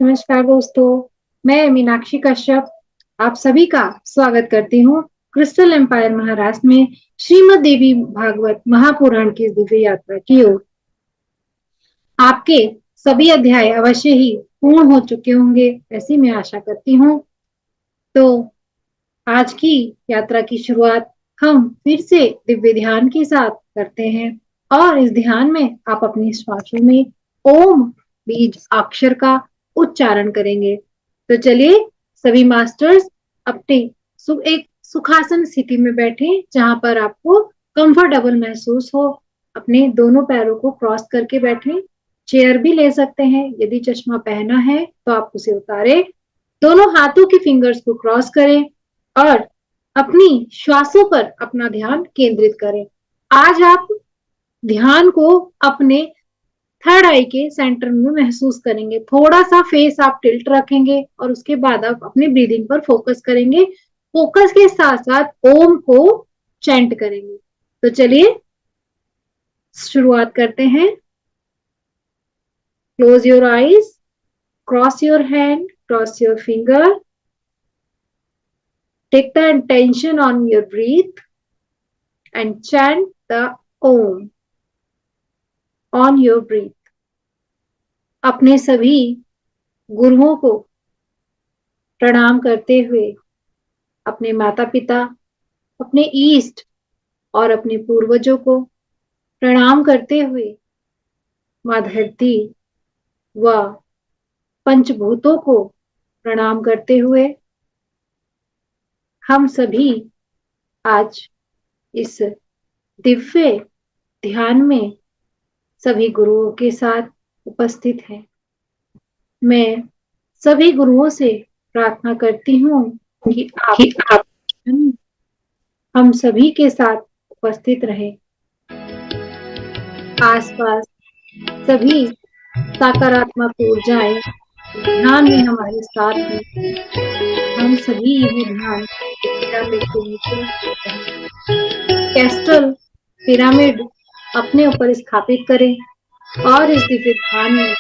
नमस्कार दोस्तों, मैं मीनाक्षी कश्यप आप सभी का स्वागत करती हूँ क्रिस्टल एम्पायर महाराष्ट्र में श्रीमद् देवी भागवत महापुराण की दिव्य यात्रा की ओर। आपके सभी अध्याय अवश्य ही पूर्ण हो चुके होंगे, ऐसी मैं आशा करती हूँ। तो आज की यात्रा की शुरुआत हम फिर से दिव्य ध्यान के साथ करते हैं और इस ध्यान में आप अपनी श्वासों में ओम बीज अक्षर का उच्चारण करेंगे। तो चलिए सभी मास्टर्स अपने एक सुखासन स्थिति में बैठे जहां पर आपको कंफर्टेबल महसूस हो। अपने दोनों पैरों को क्रॉस करके बैठे। चेयर भी ले सकते हैं, यदि चश्मा पहना है तो आप उसे उतारे। दोनों हाथों के फिंगर्स को क्रॉस करें और अपनी श्वासों पर अपना ध्यान केंद्रित करें। आज आप ध्यान को अपने थर्ड आई के सेंटर में महसूस करेंगे। थोड़ा सा फेस आप टिल्ट रखेंगे और उसके बाद आप अपनी ब्रीदिंग पर फोकस करेंगे। फोकस के साथ साथ ओम को चैंट करेंगे। तो चलिए शुरुआत करते हैं। Close your eyes, cross your hand, cross your finger, take the attention on your breath and chant the Om on your breath. अपने सभी गुरुओं को प्रणाम करते हुए, अपने माता पिता, अपने ईस्ट और अपने पूर्वजों को प्रणाम करते हुए, माँ धरती व पंचभूतों को प्रणाम करते हुए, हम सभी आज इस दिव्य ध्यान में सभी गुरुओं के साथ उपस्थित हैं। मैं सभी गुरुओं से प्रार्थना करती हूँ कि आप हम सभी के साथ उपस्थित रहे। आसपास सभी सकारात्मक ऊर्जाएं ध्यान में हमारे साथ हैं। हम सभी यह ध्यान पिरामिड के नीचे कैस्टल पिरामिड अपने ऊपर स्थापित करें और इस दिव्य ध्यान में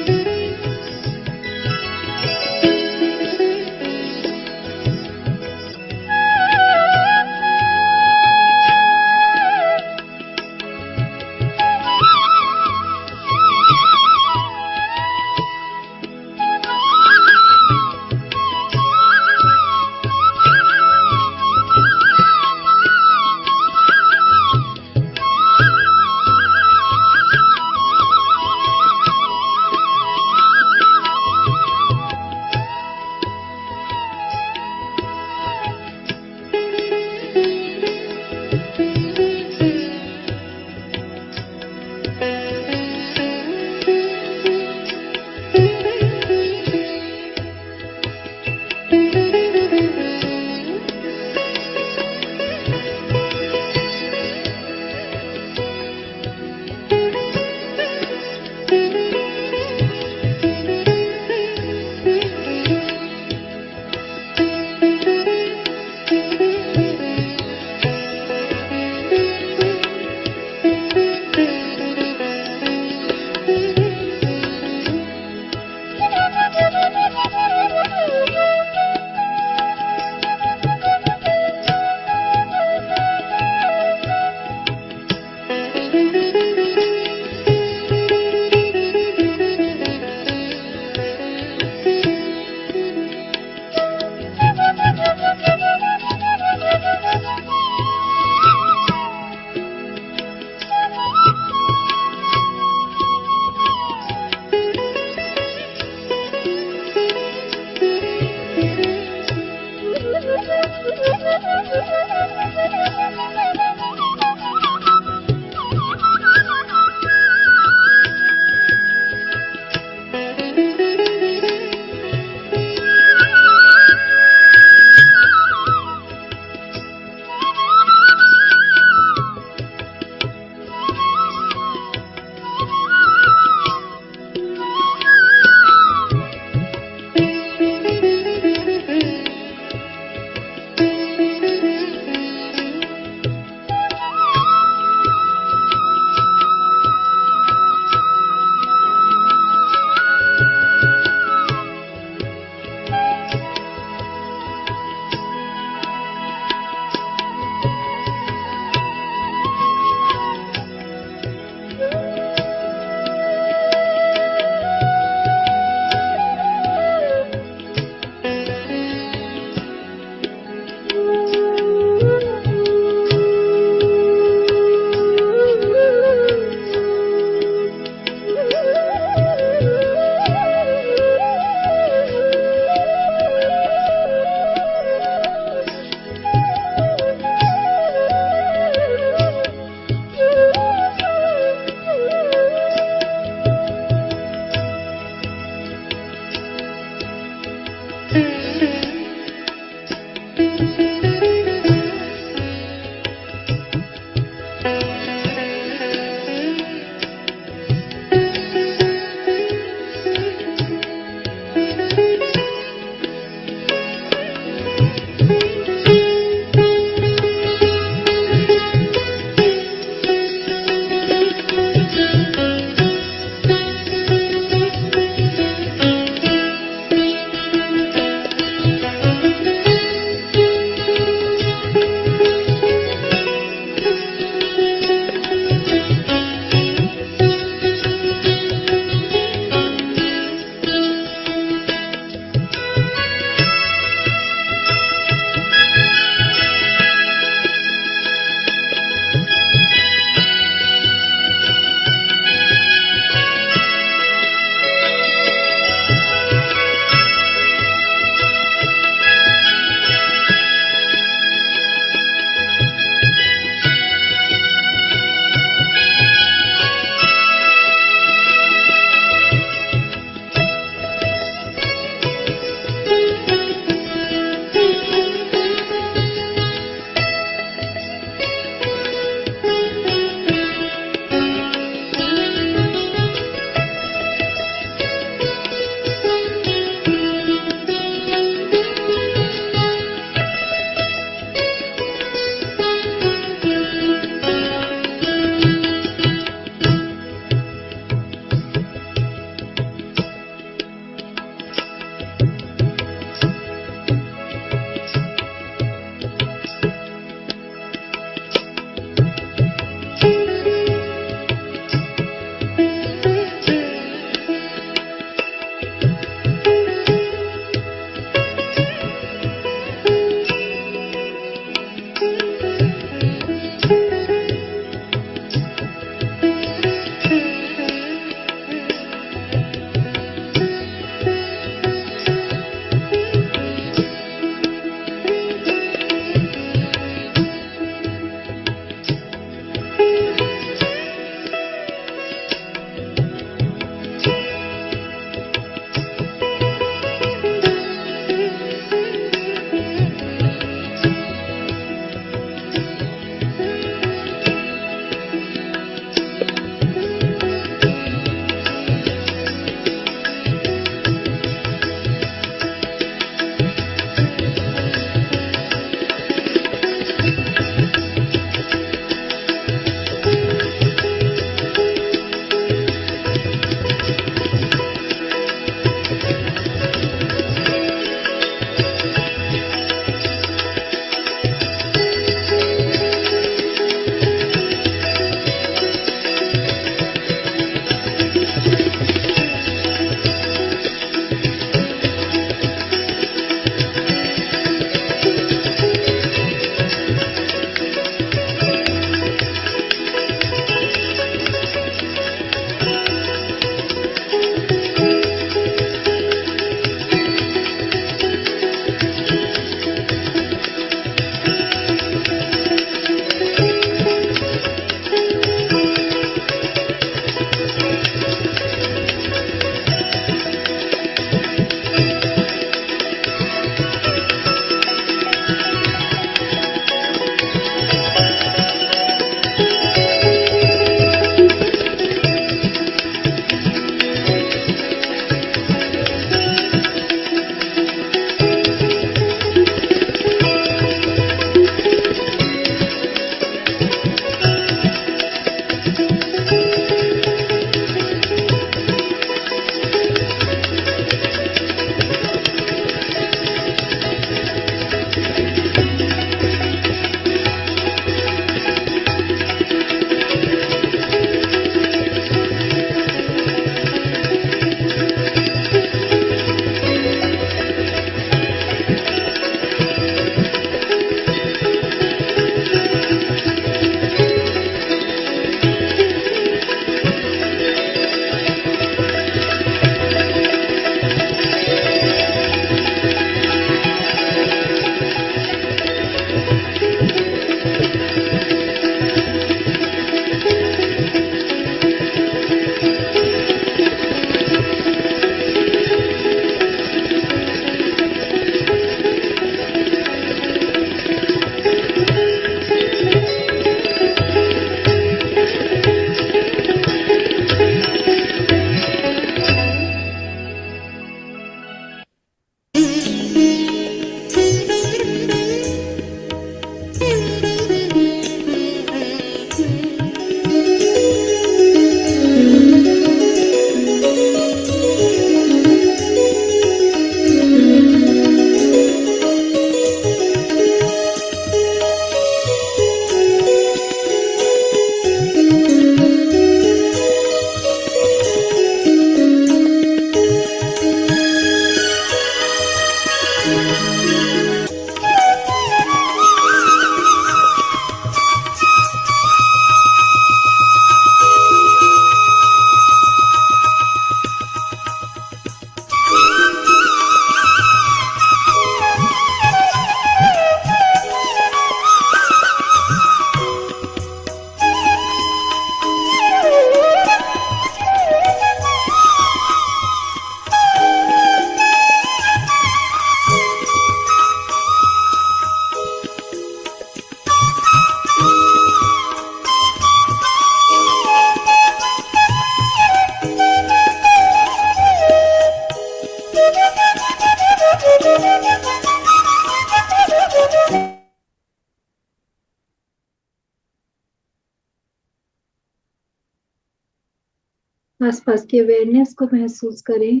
आसपास की अवेयरनेस को महसूस करें।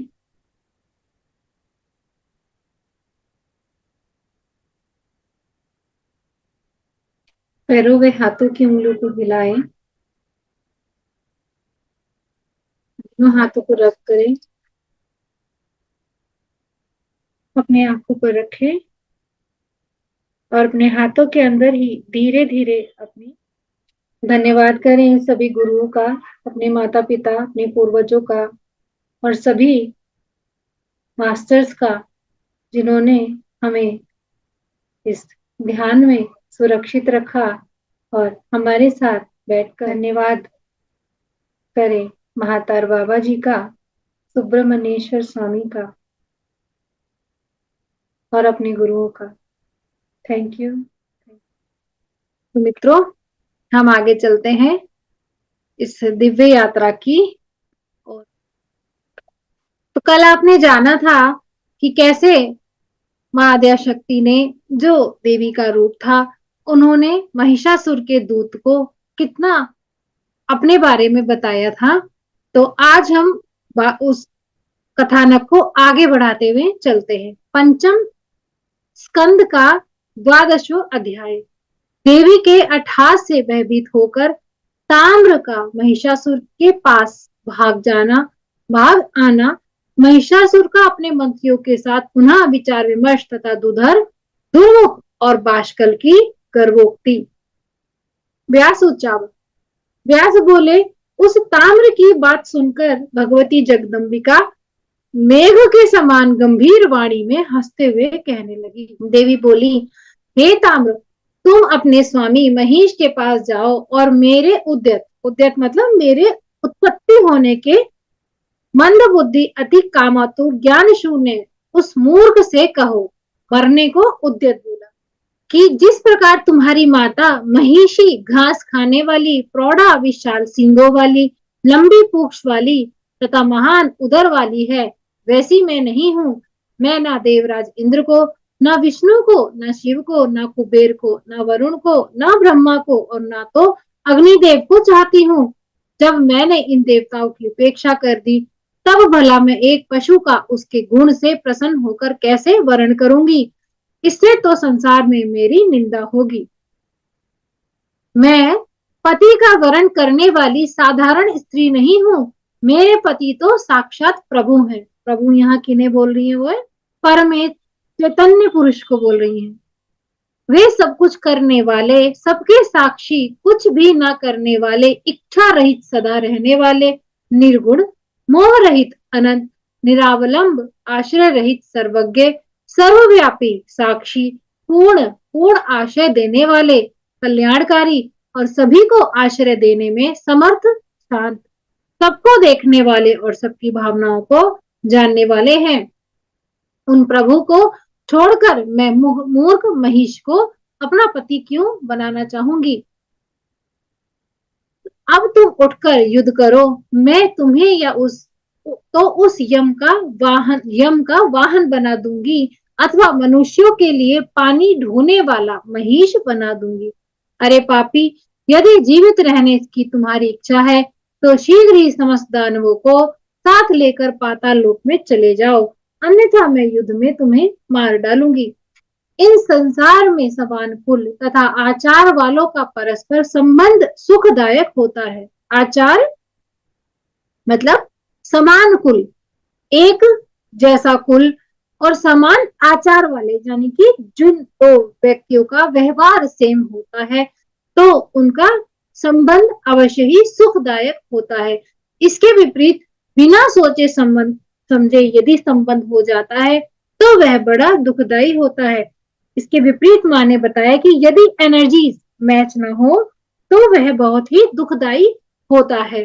पैरों व हाथों की उंगलियों को हिलाएं। दोनों हाथों को रब करें। अपने आंखों पर रखें और अपने हाथों के अंदर ही धीरे धीरे अपनी धन्यवाद करें सभी गुरुओं का, अपने माता पिता, अपने पूर्वजों का और सभी मास्टर्स का, जिन्होंने हमें इस ध्यान में सुरक्षित रखा और हमारे साथ बैठकर। धन्यवाद करें महातार बाबा जी का, सुब्रमण्येश्वर स्वामी का और अपने गुरुओं का। Thank you. तो मित्रों, हम आगे चलते हैं इस दिव्य यात्रा की ओर। तो कल आपने जाना था कि कैसे मां आद्याशक्ति ने, जो देवी का रूप था, उन्होंने महिषासुर के दूत को कितना अपने बारे में बताया था। तो आज हम उस कथानक को आगे बढ़ाते हुए चलते हैं। पंचम स्कंद का 12वां अध्याय। देवी के अट्टहास से भयभीत होकर ताम्र का महिषासुर के पास भाग आना, महिषासुर का अपने मंत्रियों के साथ पुनः विचार विमर्श तथा दुर्मुख और बाष्कल की गर्वोक्ति। व्यास उच्चावत। व्यास बोले, उस ताम्र की बात सुनकर भगवती जगदम्बिका मेघ के समान गंभीर वाणी में हंसते हुए कहने लगी। देवी बोली, हे ताम्र, तुम अपने स्वामी महिष के पास जाओ और मेरे उद्यत मतलब मेरे उत्पत्ति होने के मंद बुद्धि अति कामातुर ज्ञान शून्य उस मूर्ख से कहो। मरने को उद्यत बोला कि जिस प्रकार तुम्हारी माता महिषी घास खाने वाली, प्रौढ़ा विशाल सींगों वाली, लंबी पूंछ वाली तथा महान उदर वाली है, वैसी मैं नहीं हूँ। मैं ना देवराज इंद्र को, ना विष्णु को, ना शिव को, ना कुबेर को, ना वरुण को, ना ब्रह्मा को और ना तो अग्निदेव को चाहती हूँ। जब मैंने इन देवताओं की उपेक्षा कर दी, तब भला मैं एक पशु का उसके गुण से प्रसन्न होकर कैसे वर्ण करूंगी? इससे तो संसार में मेरी निंदा होगी। मैं पति का वर्ण करने वाली साधारण स्त्री नहीं हूँ। मेरे पति तो साक्षात प्रभु हैं। प्रभु यहाँ किन्हें बोल रही है? वो परमेश्वर चैतन्य पुरुष को बोल रही हैं। वे सब कुछ करने वाले, सबके साक्षी, कुछ भी ना करने वाले, इच्छा रहित सदा रहने वाले, निर्गुण, मोह रहित, अनंत, निरावलंब, आश्रय रहित, सर्वज्ञ, सर्वव्यापी, साक्षी, पूर्ण आश्रय देने वाले, कल्याणकारी और सभी को आश्रय देने में समर्थ, शांत, सबको देखने वाले और सबकी भावनाओं को जानने वाले हैं। उन प्रभु को छोड़कर मैं मूर्ख महिष को अपना पति क्यों बनाना चाहूंगी? अब तुम उठकर युद्ध करो। मैं तुम्हें या उस यम का वाहन बना दूंगी, अथवा मनुष्यों के लिए पानी ढोने वाला महिष बना दूंगी। अरे पापी, यदि जीवित रहने की तुम्हारी इच्छा है तो शीघ्र ही समस्त दानवों को साथ लेकर पाताल लोक में चले जाओ, अन्यथा मैं युद्ध में तुम्हें मार डालूंगी। इन संसार में समान कुल तथा आचार वालों का परस्पर संबंध सुखदायक होता है। आचार मतलब समान कुल, एक जैसा कुल और समान आचार वाले, यानी कि जिन दो व्यक्तियों का व्यवहार सेम होता है तो उनका संबंध अवश्य ही सुखदायक होता है। इसके विपरीत बिना सोचे संबंध समझे यदि संबंध हो जाता है तो वह बड़ा दुखदायी होता है। इसके विपरीत माँ ने बताया कि यदि एनर्जीज मैच ना हो तो वह बहुत ही दुखदायी होता है।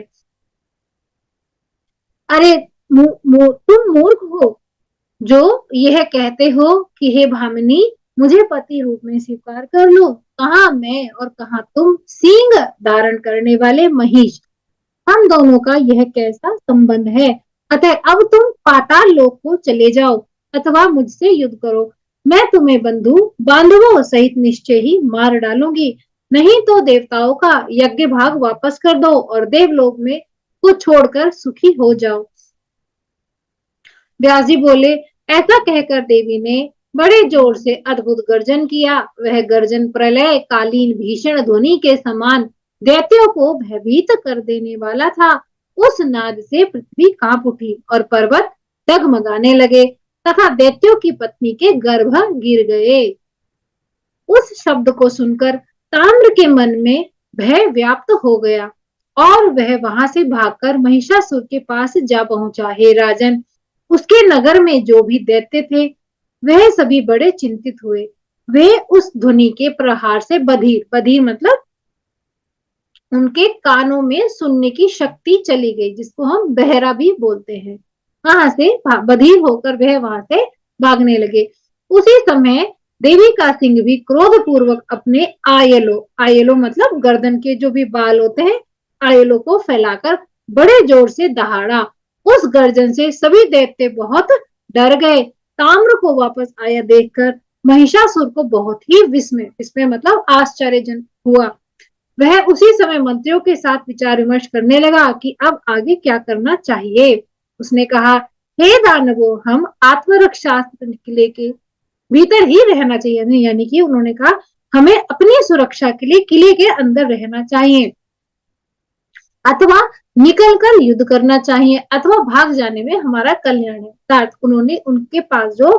अरे तुम मूर्ख हो जो यह कहते हो कि हे भामिनी मुझे पति रूप में स्वीकार कर लो। कहाँ मैं और कहाँ तुम सींग धारण करने वाले महिष, हम दोनों का यह कैसा संबंध है। अतः अब तुम पाताल लोक को चले जाओ अथवा मुझसे युद्ध करो, मैं तुम्हें बंधु बांधवों सहित निश्चय ही मार डालूंगी। नहीं तो देवताओं का यज्ञ भाग वापस कर दो और देवलोक में को छोड़कर सुखी हो जाओ। व्यास जी बोले, ऐसा कहकर देवी ने बड़े जोर से अद्भुत गर्जन किया। वह गर्जन प्रलय कालीन भीषण ध्वनि के समान दैत्यों को भयभीत कर देने वाला था। उस नाद से पृथ्वी कांप उठी और पर्वत डगमगाने लगे तथा दैत्यों की पत्नी के गर्भ गिर गए। उस शब्द को सुनकर ताम्र के मन में भय व्याप्त हो गया और वह वहां से भागकर महिषासुर के पास जा पहुंचा। हे राजन, उसके नगर में जो भी दैत्य थे वह सभी बड़े चिंतित हुए। वे उस ध्वनि के प्रहार से बधिर बधिर मतलब उनके कानों में सुनने की शक्ति चली गई, जिसको हम बहरा भी बोलते हैं। वहां से बधिर होकर वह वहां से भागने लगे। उसी समय देवी का सिंह भी क्रोध पूर्वक अपने आयलो मतलब गर्दन के जो भी बाल होते हैं, आयलों को फैलाकर बड़े जोर से दहाड़ा। उस गर्जन से सभी दैत्य बहुत डर गए। ताम्र को वापस आया देखकर महिषासुर को बहुत ही विस्मय विस्मय मतलब आश्चर्यजनक हुआ। वह उसी समय मंत्रियों के साथ विचार विमर्श करने लगा कि अब आगे क्या करना चाहिए। उसने कहा, हे दानवों, हम आत्मरक्षास्त्र किले के भीतर ही रहना चाहिए, यानी कि उन्होंने कहा हमें अपनी सुरक्षा के लिए किले के अंदर रहना चाहिए अथवा निकलकर युद्ध करना चाहिए अथवा भाग जाने में हमारा कल्याण है। अर्थात उन्होंने उनके पास जो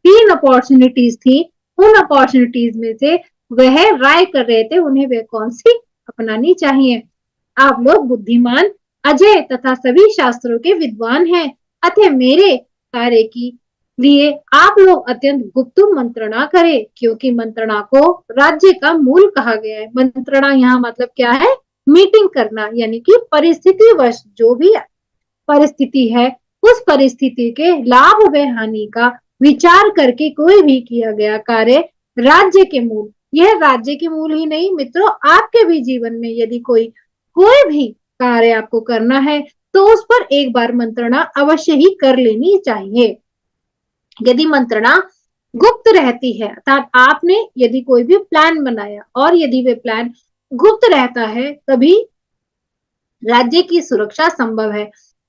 3 अपॉर्चुनिटीज थी उन अपॉर्चुनिटीज में से वह राय कर रहे थे उन्हें वह कौन सी अपनानी चाहिए। आप लोग बुद्धिमान, अजय तथा सभी शास्त्रों के विद्वान हैं, अतः मेरे कार्य की लिए आप लोग अत्यंत गुप्त मंत्रणा करें, क्योंकि मंत्रणा को राज्य का मूल कहा गया है। मंत्रणा यहाँ मतलब क्या है? मीटिंग करना, यानी कि परिस्थितिवश जो भी परिस्थिति है उस परिस्थिति के लाभ व हानि का विचार करके कोई भी किया गया कार्य राज्य के मूल, यह राज्य के मूल ही नहीं मित्रों, आपके भी जीवन में यदि कोई भी कार्य आपको करना है तो उस पर एक बार मंत्रणा अवश्य ही कर लेनी चाहिए। यदि मंत्रणा गुप्त रहती है, अर्थात आपने यदि कोई भी प्लान बनाया और यदि वे प्लान गुप्त रहता है तभी राज्य की सुरक्षा संभव है।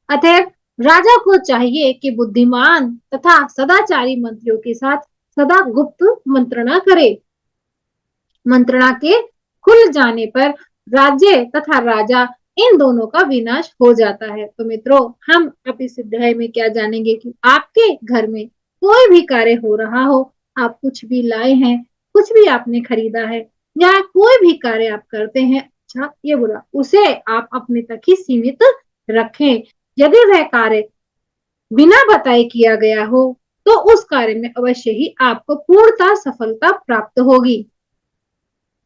अतः राजा को चाहिए कि बुद्धिमान तथा सदाचारी मंत्रियों के साथ सदा गुप्त मंत्रणा करे। मंत्रणा के खुल जाने पर राज्य तथा राजा इन दोनों का विनाश हो जाता है। तो मित्रों, हम अब इस अध्याय में क्या जानेंगे कि आपके घर में कोई भी कार्य हो रहा हो, आप कुछ भी लाए हैं, कुछ भी आपने खरीदा है या कोई भी कार्य आप करते हैं, अच्छा ये बुरा, उसे आप अपने तक ही सीमित रखें। यदि वह कार्य बिना बताए किया गया हो तो उस कार्य में अवश्य ही आपको पूर्णतः सफलता प्राप्त होगी।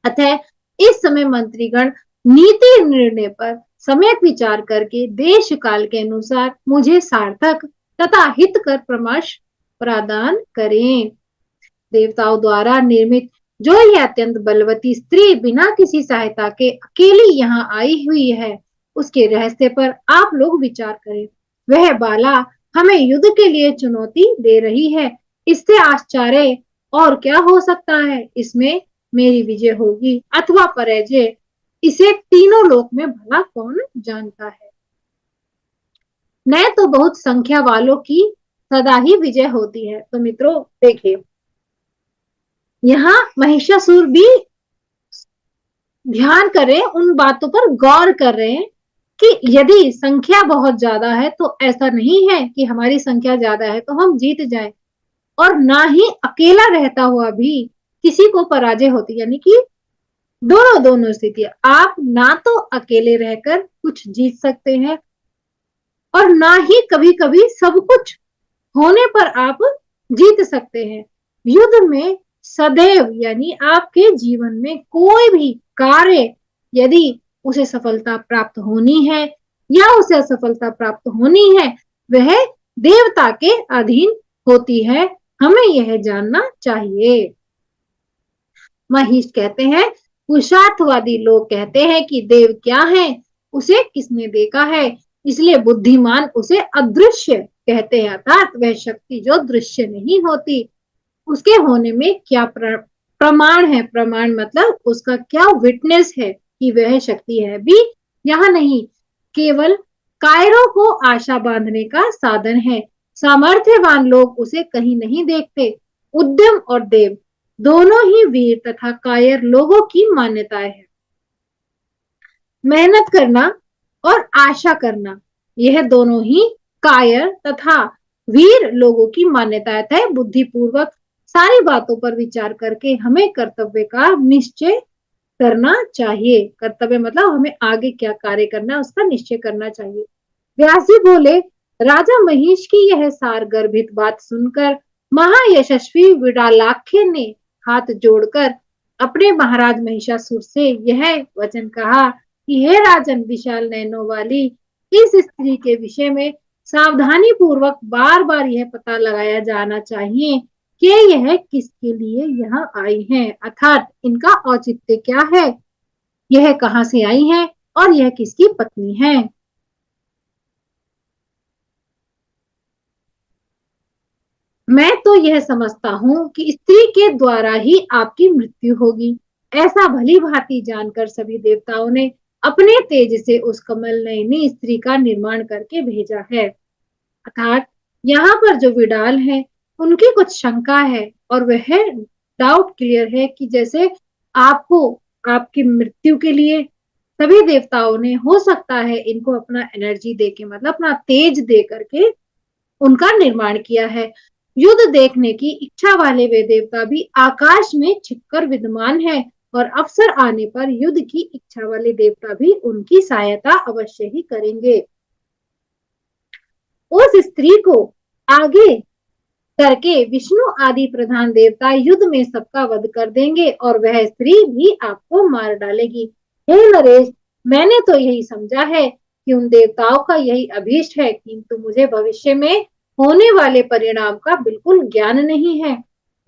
अतः इस समय मंत्रीगण नीति निर्णय पर सम्यक विचार करके देश काल के अनुसार मुझे सार्थक तथा हितकर परामर्श प्रदान करें। देवताओं द्वारा निर्मित जो यह अत्यंत बलवती स्त्री बिना किसी सहायता के अकेली यहाँ आई हुई है, उसके रहस्य पर आप लोग विचार करें। वह बाला हमें युद्ध के लिए चुनौती दे रही है, इससे आश्चर्य और क्या हो सकता है। इसमें मेरी विजय होगी अथवा पराजय, इसे तीनों लोक में भला कौन जानता है। न तो बहुत संख्या वालों की सदा ही विजय होती है। तो मित्रों देखिए, यहाँ महिषासुर भी ध्यान करें, उन बातों पर गौर कर रहे हैं कि यदि संख्या बहुत ज्यादा है तो ऐसा नहीं है कि हमारी संख्या ज्यादा है तो हम जीत जाएं। और ना ही अकेला रहता हुआ भी किसी को पराजय होती, यानी कि दोनों दोनों स्थिति, आप ना तो अकेले रहकर कुछ जीत सकते हैं और ना ही कभी कभी सब कुछ होने पर आप जीत सकते हैं। युद्ध में सदैव, यानी आपके जीवन में कोई भी कार्य यदि उसे सफलता प्राप्त होनी है या उसे असफलता प्राप्त होनी है, वह देवता के अधीन होती है, हमें यह जानना चाहिए। महिष कहते हैं, पुरुषार्थवादी लोग कहते हैं कि देव क्या है, उसे किसने देखा है, इसलिए बुद्धिमान उसे अदृश्य कहते हैं, अर्थात वह शक्ति जो दृश्य नहीं होती, उसके होने में क्या प्रमाण है। प्रमाण मतलब उसका क्या विटनेस है कि वह शक्ति है भी यहाँ नहीं, केवल कायरों को आशा बांधने का साधन है। सामर्थ्यवान लोग उसे कहीं नहीं देखते। उद्यम और देव दोनों ही वीर तथा कायर लोगों की मान्यताएं हैं। मेहनत करना और आशा करना, यह दोनों ही कायर तथा वीर लोगों की मान्यताएं है। बुद्धिपूर्वक सारी बातों पर विचार करके हमें कर्तव्य का निश्चय करना चाहिए। कर्तव्य मतलब हमें आगे क्या कार्य करना है उसका निश्चय करना चाहिए। व्यास जी बोले, राजा महिष की यह सार गर्भित बात सुनकर महायशस्वी विडालाख्य ने हाथ जोड़कर अपने महाराज महिषासुर से यह वचन कहा कि हे राजन, विशाल नैनों वाली इस स्त्री के विषय में सावधानी पूर्वक बार बार यह पता लगाया जाना चाहिए कि यह किसके लिए यहाँ आई है, अर्थात इनका औचित्य क्या है, यह कहाँ से आई है और यह किसकी पत्नी है। मैं तो यह समझता हूँ कि स्त्री के द्वारा ही आपकी मृत्यु होगी। ऐसा भली भांति जानकर सभी देवताओं ने अपने तेज से उस कमल नयनी स्त्री का निर्माण करके भेजा है। अर्थात यहाँ पर जो विडाल है उनकी कुछ शंका है और वह डाउट क्लियर है कि जैसे आपको आपकी मृत्यु के लिए सभी देवताओं ने, हो सकता है इनको अपना एनर्जी देके मतलब अपना तेज दे करके उनका निर्माण किया है। युद्ध देखने की इच्छा वाले वे देवता भी आकाश में छिपकर विद्यमान है और अवसर आने पर युद्ध की इच्छा वाले देवता भी उनकी सहायता अवश्य ही करेंगे। उस स्त्री को आगे करके विष्णु आदि प्रधान देवता युद्ध में सबका वध कर देंगे और वह स्त्री भी आपको मार डालेगी। हे नरेश, मैंने तो यही समझा है कि उन देवताओं का यही अभीष्ट है, किंतु मुझे भविष्य में होने वाले परिणाम का बिल्कुल ज्ञान नहीं है।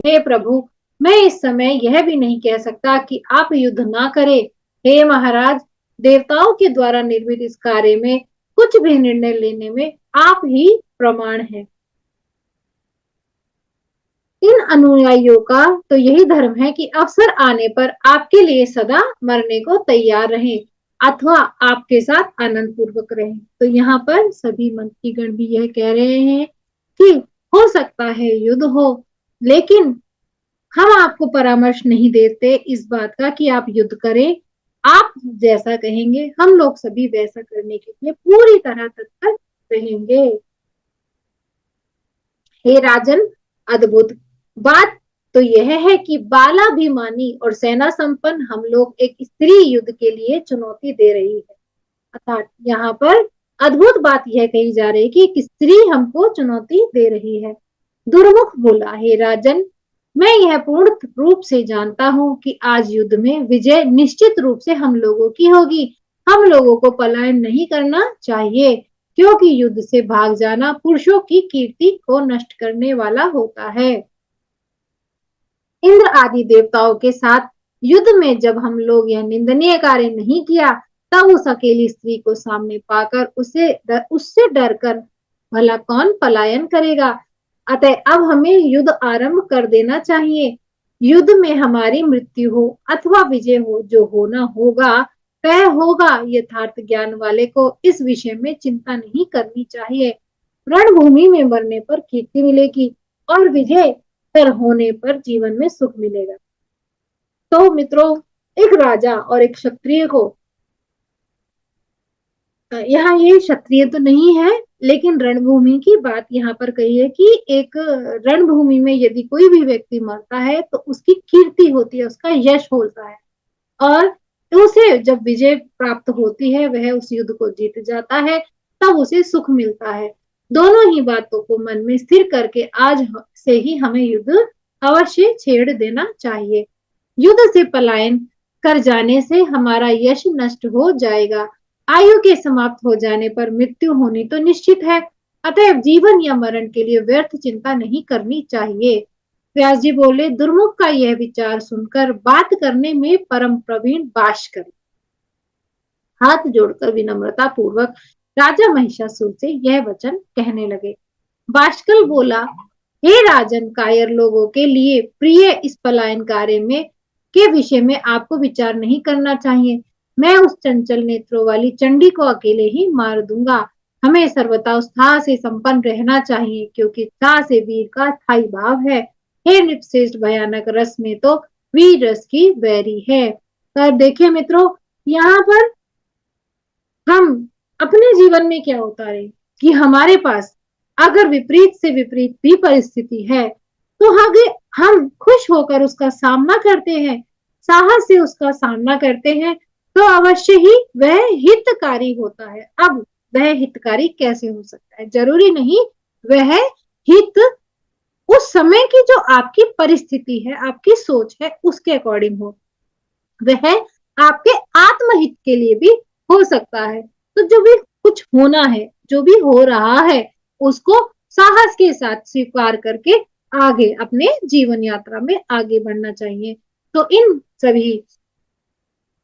हे प्रभु, मैं इस समय यह भी नहीं कह सकता कि आप युद्ध ना करें। हे महाराज, देवताओं के द्वारा निर्मित इस कार्य में कुछ भी निर्णय लेने में आप ही प्रमाण है। इन अनुयायियों का तो यही धर्म है कि अवसर आने पर आपके लिए सदा मरने को तैयार रहें अथवा आपके साथ आनंद पूर्वक रहें। तो यहाँ पर सभी मंत्रीगण भी यह कह रहे हैं कि हो सकता है युद्ध हो, लेकिन हम आपको परामर्श नहीं देते इस बात का कि आप युद्ध करें। आप जैसा कहेंगे हम लोग सभी वैसा करने के लिए पूरी तरह तत्पर रहेंगे। हे राजन, अद्भुत बात तो यह है कि बालाभिमानी और सेना संपन्न हम लोग एक स्त्री युद्ध के लिए चुनौती दे रही है। अर्थात यहाँ पर अद्भुत बात यह कही जा रही है कि एक स्त्री हमको चुनौती दे रही है। दुर्मुख बोला, हे राजन, मैं यह पूर्ण रूप से जानता हूँ कि आज युद्ध में विजय निश्चित रूप से हम लोगों की होगी। हम लोगों को पलायन नहीं करना चाहिए, क्योंकि युद्ध से भाग जाना पुरुषों की कीर्ति को नष्ट करने वाला होता है। इंद्र आदि देवताओं के साथ युद्ध में जब हम लोग यह निंदनीय कार्य नहीं किया, तब उस अकेली स्त्री को सामने पाकर उससे डर कर भला कौन पलायन करेगा। अतः अब हमें युद्ध आरंभ कर देना चाहिए। युद्ध में हमारी मृत्यु हो अथवा विजय हो, जो होना होगा वह होगा। यथार्थ ज्ञान वाले को इस विषय में चिंता नहीं करनी चाहिए। रणभूमि में मरने पर कीर्ति मिलेगी और विजय पर होने पर जीवन में सुख मिलेगा। तो मित्रों, एक राजा और एक क्षत्रिय को यहाँ ये क्षत्रिय तो नहीं है, लेकिन रणभूमि की बात यहाँ पर कही है कि एक रणभूमि में यदि कोई भी व्यक्ति मरता है तो उसकी कीर्ति होती है, उसका यश होता है, और उसे जब विजय प्राप्त होती है, वह उस युद्ध को जीत जाता है, तब उसे सुख मिलता है। दोनों ही बातों को मन में स्थिर करके आज से ही हमें युद्ध अवश्य छेड़ देना चाहिए। युद्ध से पलायन कर जाने से हमारा यश नष्ट हो जाएगा। आयु के समाप्त हो जाने पर मृत्यु होनी तो निश्चित है। अतएव जीवन या मरण के लिए व्यर्थ चिंता नहीं करनी चाहिए। व्यास जी बोले, दुर्मुख का यह विचार सुनकर बात करने में परम प्रवीण बाष्कल हाथ जोड़कर विनम्रता पूर्वक राजा महिषासुर से यह वचन कहने लगे। बाष्कल बोला, हे राजन, कायर लोगों के लिए प्रिय इस पलायन कार्य में के विषय में आपको विचार नहीं करना चाहिए। मैं उस चंचल नेत्रों वाली चंडी को अकेले ही मार दूंगा। हमें सर्वथा उत्साह से संपन्न रहना चाहिए, क्योंकि उत्साह से वीर का स्थायी भाव है। हे नृपश्रेष्ठ, भयानक रस में तो वीर रस की बैरी है। तो देखिए मित्रों, यहाँ पर हम अपने जीवन में क्या उतारे कि हमारे पास अगर विपरीत से विपरीत भी परिस्थिति है तो आगे हम खुश होकर उसका सामना करते हैं, साहस से उसका सामना करते हैं, तो अवश्य ही वह हितकारी होता है। अब वह हितकारी कैसे हो सकता है? जरूरी नहीं वह हित उस समय की जो आपकी परिस्थिति है, आपकी सोच है, उसके अकॉर्डिंग हो, वह आपके आत्महित के लिए भी हो सकता है। तो जो भी कुछ होना है, जो भी हो रहा है, उसको साहस के साथ स्वीकार करके आगे अपने जीवन यात्रा में आगे बढ़ना चाहिए। तो इन सभी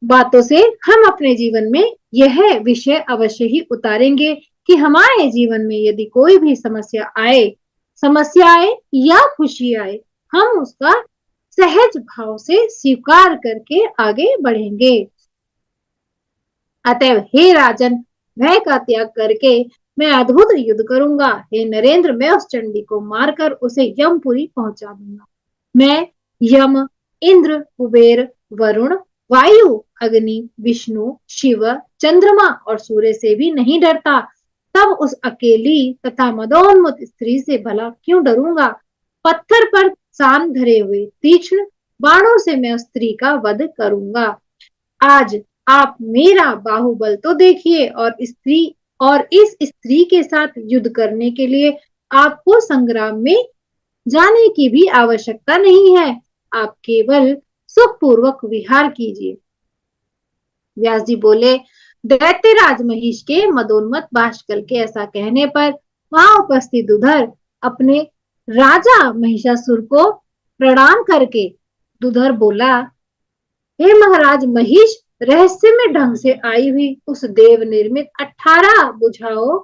बातों से हम अपने जीवन में यह विषय अवश्य ही उतारेंगे कि हमारे जीवन में यदि कोई भी समस्या आए या खुशी आए, हम उसका सहज भाव से स्वीकार करके आगे बढ़ेंगे। अतएव हे राजन, भय का त्याग करके मैं अद्भुत युद्ध करूंगा। हे नरेंद्र, मैं उस चंडी को मारकर उसे यमपुरी पहुंचा दूंगा। मैं यम, इंद्र, कुबेर, वरुण, वायु, अग्नि, विष्णु, शिव, चंद्रमा और सूर्य से भी नहीं डरता। तब उस अकेली तथा मदोन्मत्त स्त्री से भला क्यों डरूंगा? पत्थर पर सान धरे हुए तीक्ष्ण बाणों से मैं उस स्त्री का वध करूंगा। आज आप मेरा बाहुबल तो देखिए, और इस स्त्री के साथ युद्ध करने के लिए आपको संग्राम में जाने की भी आवश्यकता नहीं है। आप केवल सुखपूर्वक विहार कीजिए। व्यास जी बोले, दैत्यराज महिष के मदोन्मत्त बाष्कल के ऐसा कहने पर वहां उपस्थित दुधर अपने राजा महिषासुर को प्रणाम करके दुधर बोला, हे महाराज महिष, रहस्यमय ढंग से आई हुई उस देव निर्मित 18 भुजाओं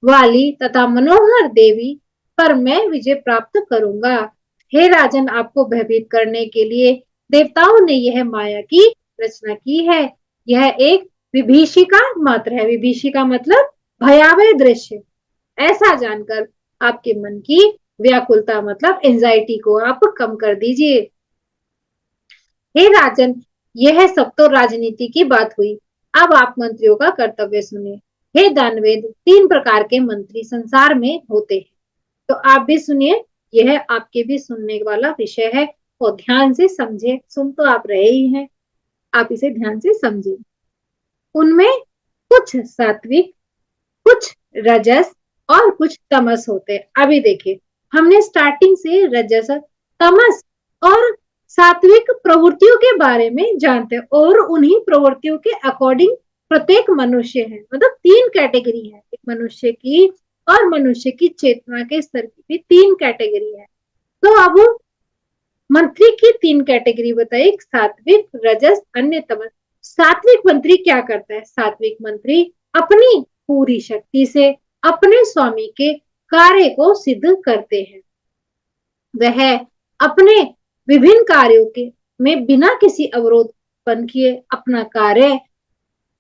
वाली तथा मनोहर देवी पर मैं विजय प्राप्त करूंगा। हे राजन, आपको भयभीत करने के लिए देवताओं ने यह माया की रचना की है। यह एक विभीषिका मात्र है। विभीषिका मतलब भयावह दृश्य। ऐसा जानकर आपके मन की व्याकुलता मतलब एंजाइटी को आप कम कर दीजिए। हे राजन, यह सब तो राजनीति की बात हुई। अब आप मंत्रियों का कर्तव्य सुनिए। हे दानवेद, 3 प्रकार के मंत्री संसार में होते हैं, तो आप भी सुनिए। यह आपके भी सुनने वाला विषय है, और ध्यान से समझे। सुन तो आप रहे ही हैं, आप इसे ध्यान से समझिए। उनमें कुछ सात्विक, कुछ रजस और कुछ तमस होते हैं। अभी देखिए, हमने स्टार्टिंग से रजस, तमस और सात्विक प्रवृत्तियों के बारे में जानते हैं, और उन्हीं प्रवृत्तियों के अकॉर्डिंग प्रत्येक मनुष्य है, मतलब 3 कैटेगरी है एक मनुष्य की, और मनुष्य की चेतना के स्तर की भी 3 कैटेगरी है। तो अब मंत्री की 3 कैटेगरी बताई, सात्विक, रजस, अन्य तमस। सात्विक मंत्री क्या करता है? सात्विक मंत्री अपनी पूरी शक्ति से अपने स्वामी के कार्य को सिद्ध करते हैं। वह अपने विभिन्न कार्यों के में बिना किसी अवरोध उत्पन्न किए अपना कार्य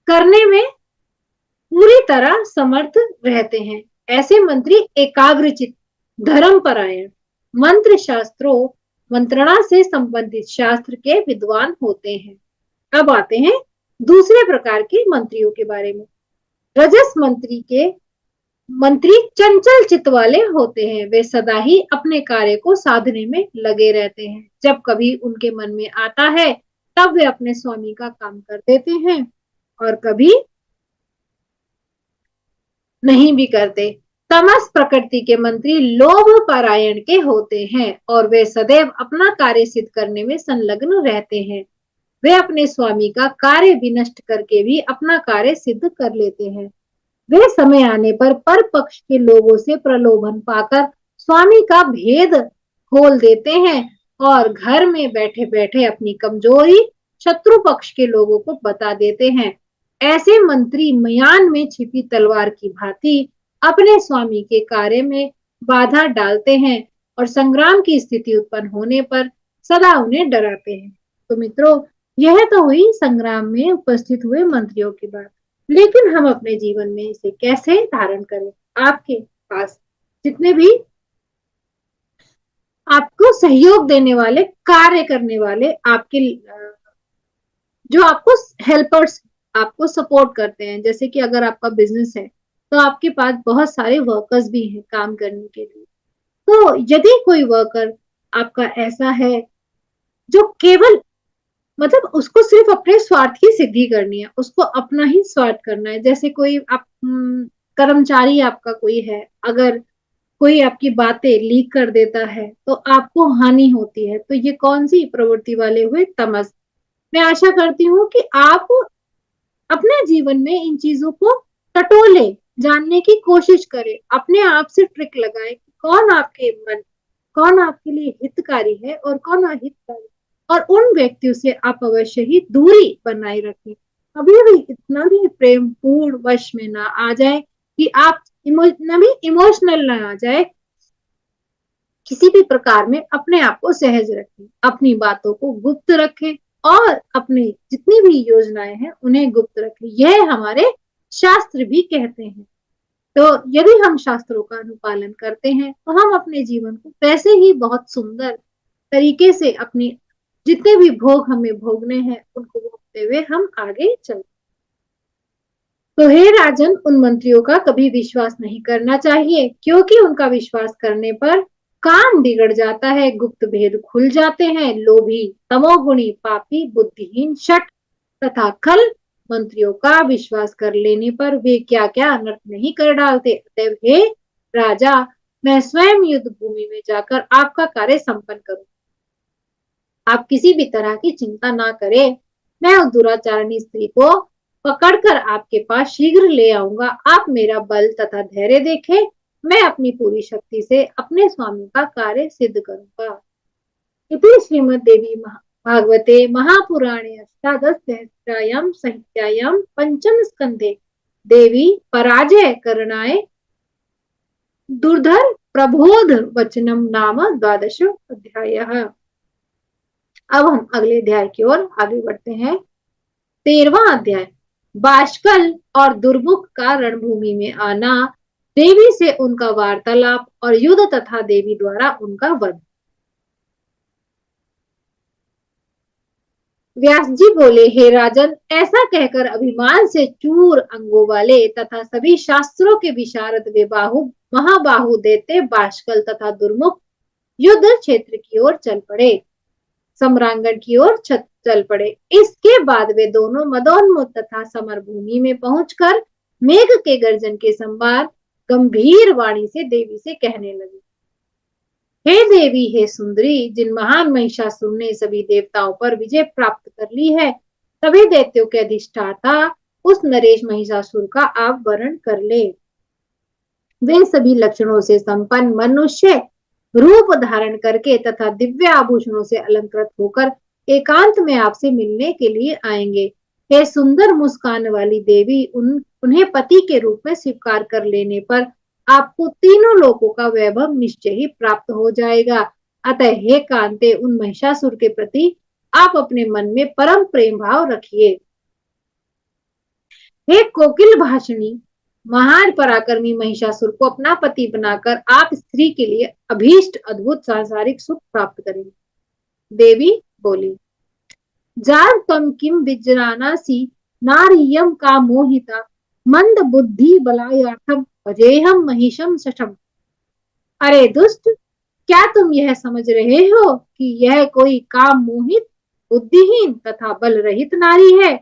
करने में पूरी तरह समर्थ रहते हैं। ऐसे मंत्री एकाग्रचित, धर्मपरायण, मंत्र शास्त्रों, मंत्रणा से संबंधित शास्त्र के विद्वान होते हैं। अब आते हैं दूसरे प्रकार के मंत्रियों के बारे में। रजस मंत्री चंचल चित्त वाले होते हैं। वे सदा ही अपने कार्य को साधने में लगे रहते हैं। जब कभी उनके मन में आता है तब वे अपने स्वामी का काम कर देते हैं और कभी नहीं भी करते। तमस प्रकृति के मंत्री लोभ परायण के होते हैं और वे सदैव अपना कार्य सिद्ध करने में संलग्न रहते हैं। वे अपने स्वामी का कार्य भी नष्ट करके भी अपना कार्य सिद्ध कर लेते हैं। वे समय आने पर पक्ष के लोगों से प्रलोभन पाकर स्वामी का भेद खोल देते हैं और घर में बैठे बैठे अपनी कमजोरी शत्रु पक्ष के लोगों को बता देते हैं। ऐसे मंत्री म्यान में छिपी तलवार की भांति अपने स्वामी के कार्य में बाधा डालते हैं और संग्राम की स्थिति उत्पन्न होने पर सदा उन्हें डराते हैं। तो मित्रों, यह तो हुई संग्राम में उपस्थित हुए मंत्रियों की बात, लेकिन हम अपने जीवन में इसे कैसे धारण करें? आपके पास जितने भी आपको सहयोग देने वाले, कार्य करने वाले, आपके जो आपको हेल्पर्स आपको सपोर्ट करते हैं, जैसे कि अगर आपका बिजनेस है तो आपके पास बहुत सारे वर्कर्स भी हैं काम करने के लिए। तो यदि कोई वर्कर आपका ऐसा है जो केवल मतलब उसको सिर्फ अपने स्वार्थ की सिद्धि करनी है, उसको अपना ही स्वार्थ करना है, जैसे कोई आप कर्मचारी आपका कोई है, अगर कोई आपकी बातें लीक कर देता है तो आपको हानि होती है, तो ये कौन सी प्रवृत्ति वाले हुए? तमस। मैं आशा करती हूँ कि आप अपने जीवन में इन चीजों को टटोले, जानने की कोशिश करें, अपने आप से ट्रिक लगाएं कि कौन आपके लिए हितकारी है और कौन अहितकारी, और उन व्यक्तियों से आप अवश्य ही दूरी बनाए रखें। कभी भी इतना भी प्रेम पूर्ण वश में ना आ जाए कि आप इमोशनल ना आ जाए। किसी भी प्रकार में अपने आप को सहज रखें, अपनी बातों को गुप्त रखें और अपनी जितनी भी योजनाएं हैं उन्हें गुप्त रखें। यह हमारे शास्त्र भी कहते हैं। तो यदि हम शास्त्रों का अनुपालन करते हैं तो हम अपने जीवन को वैसे ही बहुत सुंदर तरीके से अपनी जितने भी भोग हमें भोगने हैं उनको भोगते हुए हम आगे चलते। तो हे राजन, उन मंत्रियों का कभी विश्वास नहीं करना चाहिए, क्योंकि उनका विश्वास करने पर काम बिगड़ जाता है, गुप्त भेद खुल जाते हैं। लोभी, तमोगुणी, पापी, बुद्धिहीन, शठ तथा खल मंत्रियों का विश्वास कर लेने पर वे क्या क्या अनर्थ नहीं कर डालते। अतएव हे राजा, मैं स्वयं युद्ध भूमि में जाकर आपका कार्य संपन्न करूं। आप किसी भी तरह की चिंता ना करें। मैं उस दुराचारणी स्त्री को पकड़कर आपके पास शीघ्र ले आऊंगा। आप मेरा बल तथा धैर्य देखें। मैं अपनी पूरी शक्ति से अपने स्वामी का कार्य सिद्ध करूंगा। इति श्रीमद्देवी भागवते महापुराणे अष्टादश सहस्रायाम संहितायाम पंचम स्कंदे देवी पराजय करणाय दुर्धर प्रबोध वचनम नाम द्वादश अध्यायः। अब हम अगले अध्याय की ओर आगे बढ़ते हैं। 13वां अध्याय, बाष्कल और दुर्मुख का रणभूमि में आना, देवी से उनका वार्तालाप और युद्ध तथा देवी द्वारा उनका वध। व्यास जी बोले, हे राजन, ऐसा कहकर अभिमान से चूर अंगों वाले तथा सभी शास्त्रों के विशारद वे महाबाहु देते बाष्कल तथा दुर्मुख युद्ध क्षेत्र की ओर चल पड़े, सम्रांगण की ओर चल पड़े। इसके बाद वे दोनों मदोन्मुख तथा समर भूमि में पहुंचकर मेघ के गर्जन के संवाद गंभीर वाणी से देवी से कहने लगे, हे देवी, हे सुंदरी, जिन महान महिषासुर ने सभी देवताओं पर विजय प्राप्त कर ली है, सभी दैत्यों के अधिष्ठाता उस नरेश महिषासुर का आप वर्ण कर ले। वे सभी लक्षणों से संपन्न मनुष्य रूप धारण करके तथा दिव्य आभूषणों से अलंकृत होकर एकांत में आपसे मिलने के लिए आएंगे। हे सुंदर मुस्कान वाली देवी, उन्हें पति के रूप में स्वीकार कर लेने पर आपको तीनों लोकों का वैभव निश्चय ही प्राप्त हो जाएगा। अतः हे कांते, उन महिषासुर के प्रति आप अपने मन में परम प्रेम भाव रखिए। हे कोकिल भाषणी, महान पराक्रमी महिषासुर को अपना पति बनाकर आप स्त्री के लिए अभीष्ट अद्भुत सांसारिक सुख प्राप्त करेंगे। देवी बोली, जान तम किम विजरानासी नारियम का मोहिता मंद बुद्धि बलायाथम अजेहम महिषम सठम। अरे दुष्ट, क्या तुम यह समझ रहे हो कि यह कोई काम मोहित, बुद्धिहीन तथा बल रहित नारी है?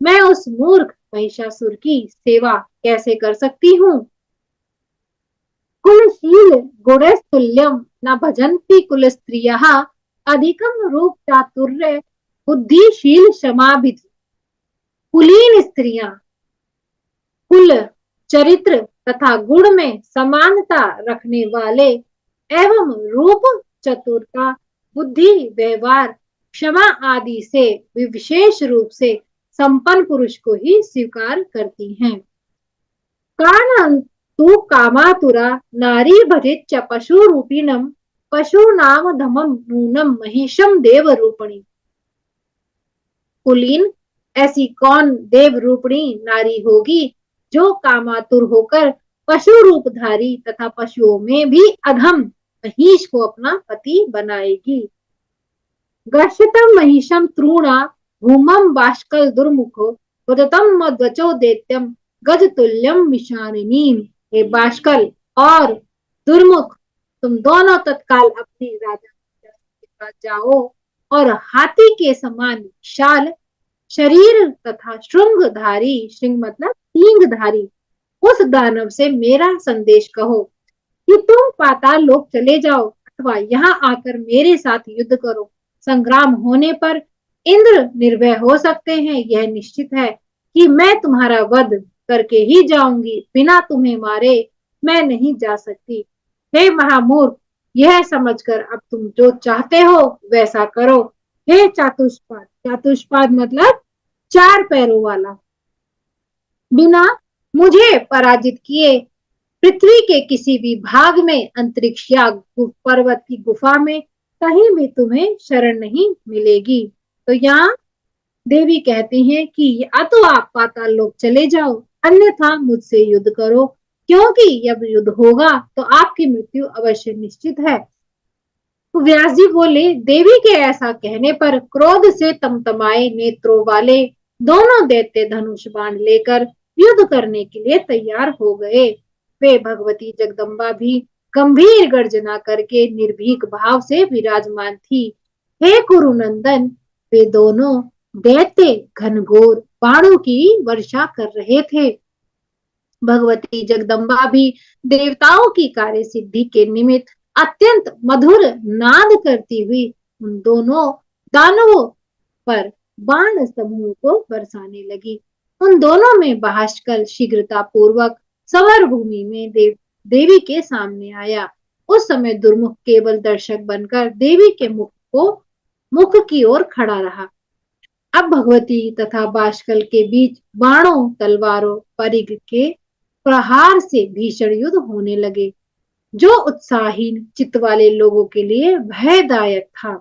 मैं उस मूर्ख महिषासुर की सेवा कैसे कर सकती हूँ? कुलशील गुणस्तुल्यम न भजन्ति कुल स्त्रियः अधिकम रूप चातुर्य बुद्धिशील क्षमाभिधि। कुलीन स्त्रियां कुल, चरित्र तथा गुण में समानता रखने वाले एवं रूप, चतुरता, बुद्धि, व्यवहार, क्षमा आदि से विशेष रूप से संपन्न पुरुष को ही स्वीकार करती हैं। कानन तु कामातुरा नारी भजित पशु रूपिणम पशु नाम धमम नूनम महिषम देव रूपणी। कुलीन ऐसी कौन देव रूपणी नारी होगी जो कामातुर होकर पशु रूपधारी तथा पशुओं में भी अधम महिष को अपना पति बनाएगी। गश्यतम महिषम त्रूणा भूमम बाष्कल दुर्मुखो वदतम मद्वचो दैत्यम गज तुल्यम मिशानिनीम। हे बाष्कल और दुर्मुख, तुम दोनों तत्काल अपने राजा के पास जाओ और हाथी के समान विशाल शरीर तथा श्रृंगधारी, श्रृंग मतलब सींगधारी, उस दानव से मेरा संदेश कहो कि तुम पाताल लोक चले जाओ अथवा यहाँ आकर मेरे साथ युद्ध करो। संग्राम होने पर इंद्र निर्भय हो सकते हैं, यह निश्चित है कि मैं तुम्हारा वध करके ही जाऊंगी, बिना तुम्हें मारे मैं नहीं जा सकती। हे महामूर्ख, यह समझकर अब तुम जो चाहते हो वैसा करो। हे चातुष्पाद, चातुष्पाद मतलब चार पैरों वाला, बिना मुझे पराजित किए पृथ्वी के किसी भी भाग में, अंतरिक्ष या पर्वत की गुफा में कहीं भी तुम्हें शरण नहीं मिलेगी। तो यहाँ देवी कहती हैं कि या तो आप पाताल लोक चले जाओ अन्यथा मुझसे युद्ध करो, क्योंकि जब युद्ध होगा तो आपकी मृत्यु अवश्य निश्चित है। तो व्यास जी बोले, देवी के ऐसा कहने पर क्रोध से तमतमाए नेत्रों वाले दोनों दैत्य धनुष बाण लेकर युद्ध करने के लिए तैयार हो गए। वे भगवती जगदम्बा भी गंभीर गर्जना करके निर्भीक भाव से विराजमान थी। हे कुरुनंदन, वे दोनों दैत्य घनघोर बाणों की वर्षा कर रहे थे। भगवती जगदम्बा भी देवताओं की कार्य सिद्धि के निमित्त अत्यंत मधुर नाद करती हुई उन दोनों दानवों पर बाण समूह को बरसाने लगी। उन दोनों में बाष्कल शीघ्रता पूर्वक समर भूमि में देवी के सामने आया। उस समय दुर्मुख केवल दर्शक बनकर देवी के मुख की ओर खड़ा रहा। अब भगवती तथा बाष्कल के बीच बाणों, तलवारों, परिघ के प्रहार से भीषण युद्ध होने लगे, जो उत्साहीन चित्त वाले लोगों के लिए भयदायक था।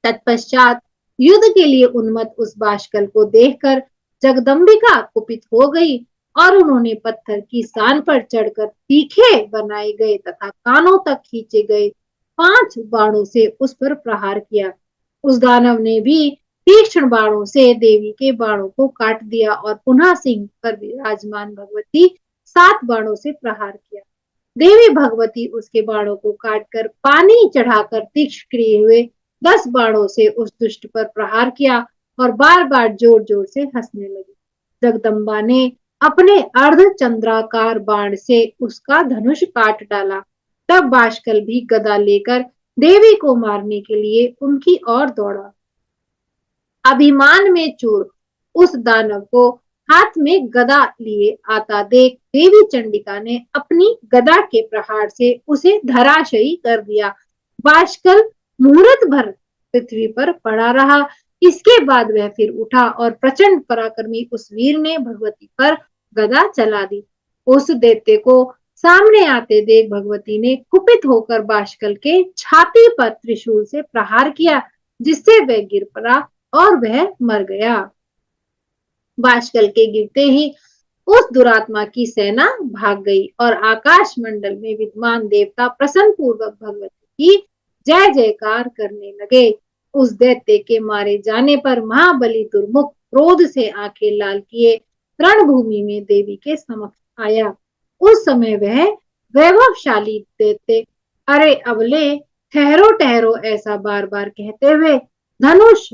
तत्पश्चात युद्ध के लिए उन्मत्त उस बाष्कल को देखकर जगदम्बिका कुपित हो गई और उन्होंने पत्थर की सान पर चढ़कर तीखे बनाए गए तथा कानों तक खींचे गए 5 बाणों से उस पर प्रहार किया। उस दानव ने भी तीक्ष्ण बाणों से देवी के बाणों को काट दिया और पुनः सिंह पर विराजमान भगवती 7 बाणों से प्रहार किया। देवी भगवती उसके बाणों को काटकर पानी चढ़ाकर तीक्ष्ण किए हुए 10 बाणों से उस दुष्ट पर प्रहार किया और बार बार जोर जोर से हंसने लगी। जगदम्बा ने अपने अर्ध चंद्राकार बाण से उसका धनुष काट डाला। तब बाष्कल भी गदा लेकर देवी को मारने के लिए उनकी ओर दौड़ा। अभिमान में चूर उस दानव को हाथ में गदा लिए आता देख देवी चंडिका ने अपनी गदा के प्रहार से उसे धराशायी कर दिया। बाष्कल मुहूर्त भर पृथ्वी पर पड़ा रहा। इसके बाद वह फिर उठा और प्रचंड पराक्रमी उस वीर ने भगवती पर गदा चला दी। उस दैत्य को सामने आते देख भगवती ने कुपित होकर बाष्कल के छाती पर त्रिशूल से प्रहार किया, जिससे वह गिर पड़ा और वह मर गया। बाष्कल के गिरते ही उस दुरात्मा की सेना भाग गई और आकाश मंडल में विद्यमान देवता प्रसन्न पूर्वक भगवती की जय जयकार करने लगे। उस दैत्य के मारे जाने पर महाबली दुर्मुख क्रोध से आंखें लाल किए रणभूमि में देवी के समक्ष आया। उस समय वह वैभवशाली दैत्य अरे अबले ठहरो ठहरो ऐसा बार बार कहते हुए धनुष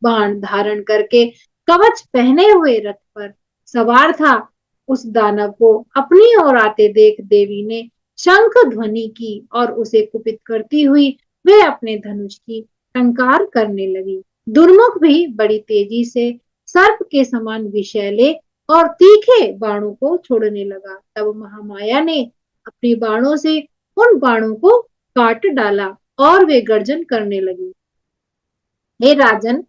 बाण धारण करके कवच पहने हुए रथ पर सवार था। उस दानव को अपनी ओर आते देख देवी ने शंख ध्वनि की और उसे कुपित करती हुई वे अपने धनुष की टंकार करने लगी। दुर्मुख भी बड़ी तेजी से सर्प के समान विषैले और तीखे बाणों को छोड़ने लगा। तब महामाया ने अपने बाणों से उन बाणों को काट डाला और वे गर्जन करने लगी। हे राजन,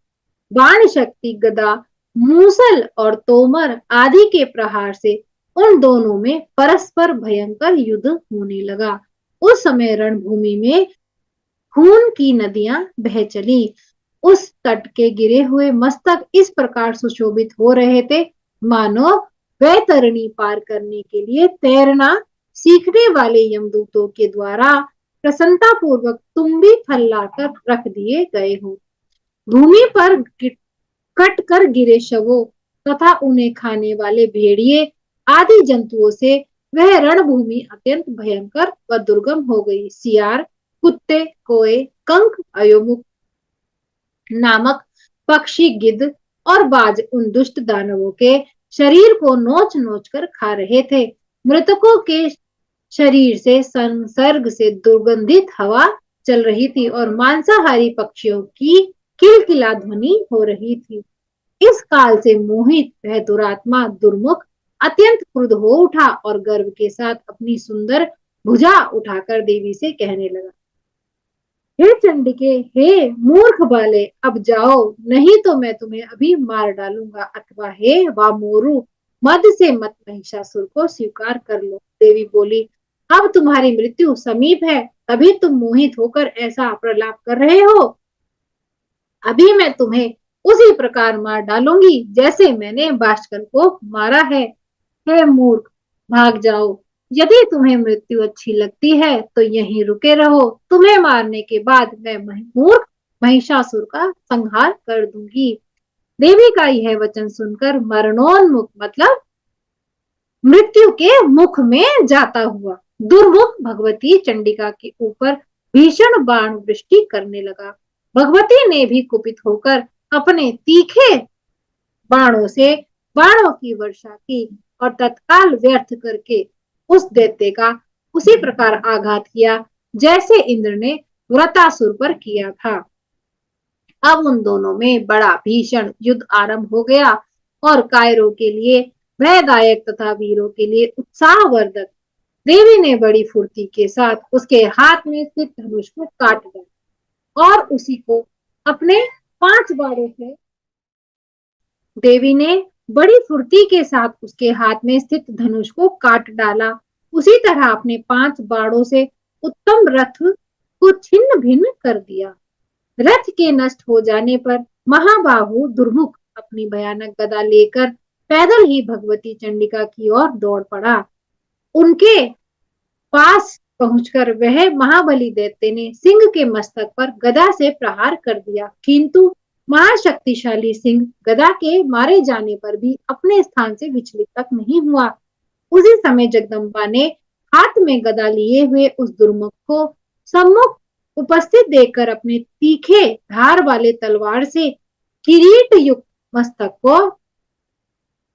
बाण शक्ति गदा मूसल और तोमर आदि के प्रहार से उन दोनों में परस्पर भयंकर युद्ध होने लगा। उस समय रणभूमि में खून की नदियां बह चली। उस तट के गिरे हुए मस्तक इस प्रकार सुशोभित हो रहे थे मानो वैतरणी पार करने के लिए तैरना सीखने वाले यमदूतों के द्वारा प्रसन्नता पूर्वक तुम्बी फैलाकर रख दिए गए हो। भूमि पर कट कर गिरे शवों तथा उन्हें खाने वाले भेड़िए आदि जंतुओं से वह रणभूमि अत्यंत भयंकर व दुर्गम हो गई। सियार, कुत्ते, कोए, कंक, अयोमुख नामक पक्षी, गिद्ध और बाज उन दुष्ट दानवों के शरीर को नोच नोच कर खा रहे थे। मृतकों के शरीर से संसर्ग से दुर्गंधित हवा चल रही थी और मांसाहारी पक्षियों की किलकिला ध्वनि हो रही थी। इस काल से मोहित वह दुरात्मा दुर्मुख अत्यंत क्रुद्ध हो उठा और गर्व के साथ अपनी सुंदर भुजा उठाकर देवी से कहने लगा, हे चंडिके, हे मूर्ख बाले, अब जाओ, नहीं तो मैं तुम्हें अभी मार डालूंगा, अथवा हे वामोरु, मद से मत महिषासुर को स्वीकार कर लो। देवी बोली, अब तुम्हारी मृत्यु समीप है, तभी तुम मोहित होकर ऐसा प्रलाप कर रहे हो। अभी मैं तुम्हें उसी प्रकार मार डालूंगी जैसे मैंने बाष्कल को मारा है। हे मूर्ख, भाग जाओ। यदि तुम्हें मृत्यु अच्छी लगती है तो यहीं रुके रहो। तुम्हें मारने के बाद मैं मूर्ख महिषासुर का संहार कर दूंगी। देवी का यह वचन सुनकर मरणोन्मुख मतलब मृत्यु के मुख में जाता हुआ दुर्मुख भगवती चंडिका के ऊपर भीषण बाण वृष्टि करने लगा। भगवती ने भी कुपित होकर अपने तीखे बाणों से बाणों की वर्षा की और तत्काल व्यर्थ करके उस दैत्य का उसी प्रकार आघात किया जैसे इंद्र ने व्रतासुर पर किया था। अब उन दोनों में बड़ा भीषण युद्ध आरंभ हो गया और कायरों के लिए भयदायक तथा वीरों के लिए उत्साहवर्धक। देवी ने बड़ी फुर्ती के साथ उसके हाथ में स्थित धनुष को काट दिया और उसी को अपने 5 बाणों से देवी ने बड़ी फुर्ती के साथ उसके हाथ में स्थित धनुष को काट डाला। उसी तरह अपने 5 बाणों से उत्तम रथ को छिन्न भिन्न कर दिया। रथ के नष्ट हो जाने पर महाबाहु दुर्मुख अपनी भयानक गदा लेकर पैदल ही भगवती चंडिका की ओर दौड़ पड़ा। उनके पास पहुंचकर वह महाबली दैत्य ने सिंह के मस्तक पर गदा से प्रहार कर दिया, किंतु महाशक्तिशाली सिंह गदा के मारे जाने पर भी अपने स्थान से विचलित तक नहीं हुआ। उसी समय जगदम्बा ने हाथ में गदा लिए हुए उस दुर्मुख को सम्मुख उपस्थित देखकर अपने तीखे धार वाले तलवार से किरीट युक्त मस्तक को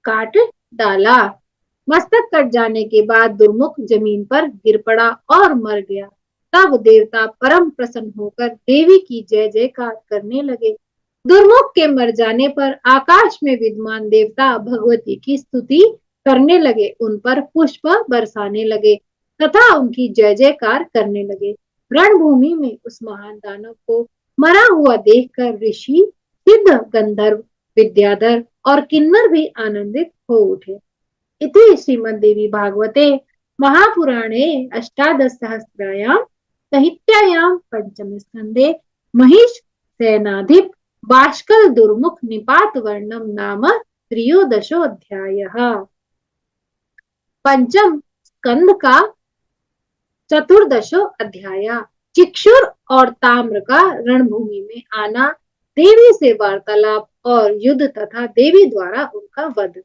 काट डाला। मस्तक कट जाने के बाद दुर्मुख जमीन पर गिर पड़ा और मर गया। तब देवता परम प्रसन्न होकर देवी की जय जयकार करने लगे। दुर्मुख के मर जाने पर आकाश में विद्यमान देवता भगवती की स्तुति करने लगे, उन पर पुष्प बरसाने लगे तथा उनकी जय जयकार करने लगे। रणभूमि में उस महान दानव को मरा हुआ देखकर ऋषि, सिद्ध, गंधर्व, विद्याधर और किन्नर भी आनंदित हो उठे। इति श्रीमद्देवी भागवते महापुराणे अष्टादश सहस्रायां संहितायां पंचम स्कंदे महिष सेनाधिप बाष्कल दुर्मुख निपात वर्णम नाम त्रयोदशोऽध्यायः। पंचम स्कंद का 14वां अध्याय। चिक्षुर और ताम्र का रणभूमि में आना, देवी से वार्तालाप और युद्ध तथा देवी द्वारा उनका वध।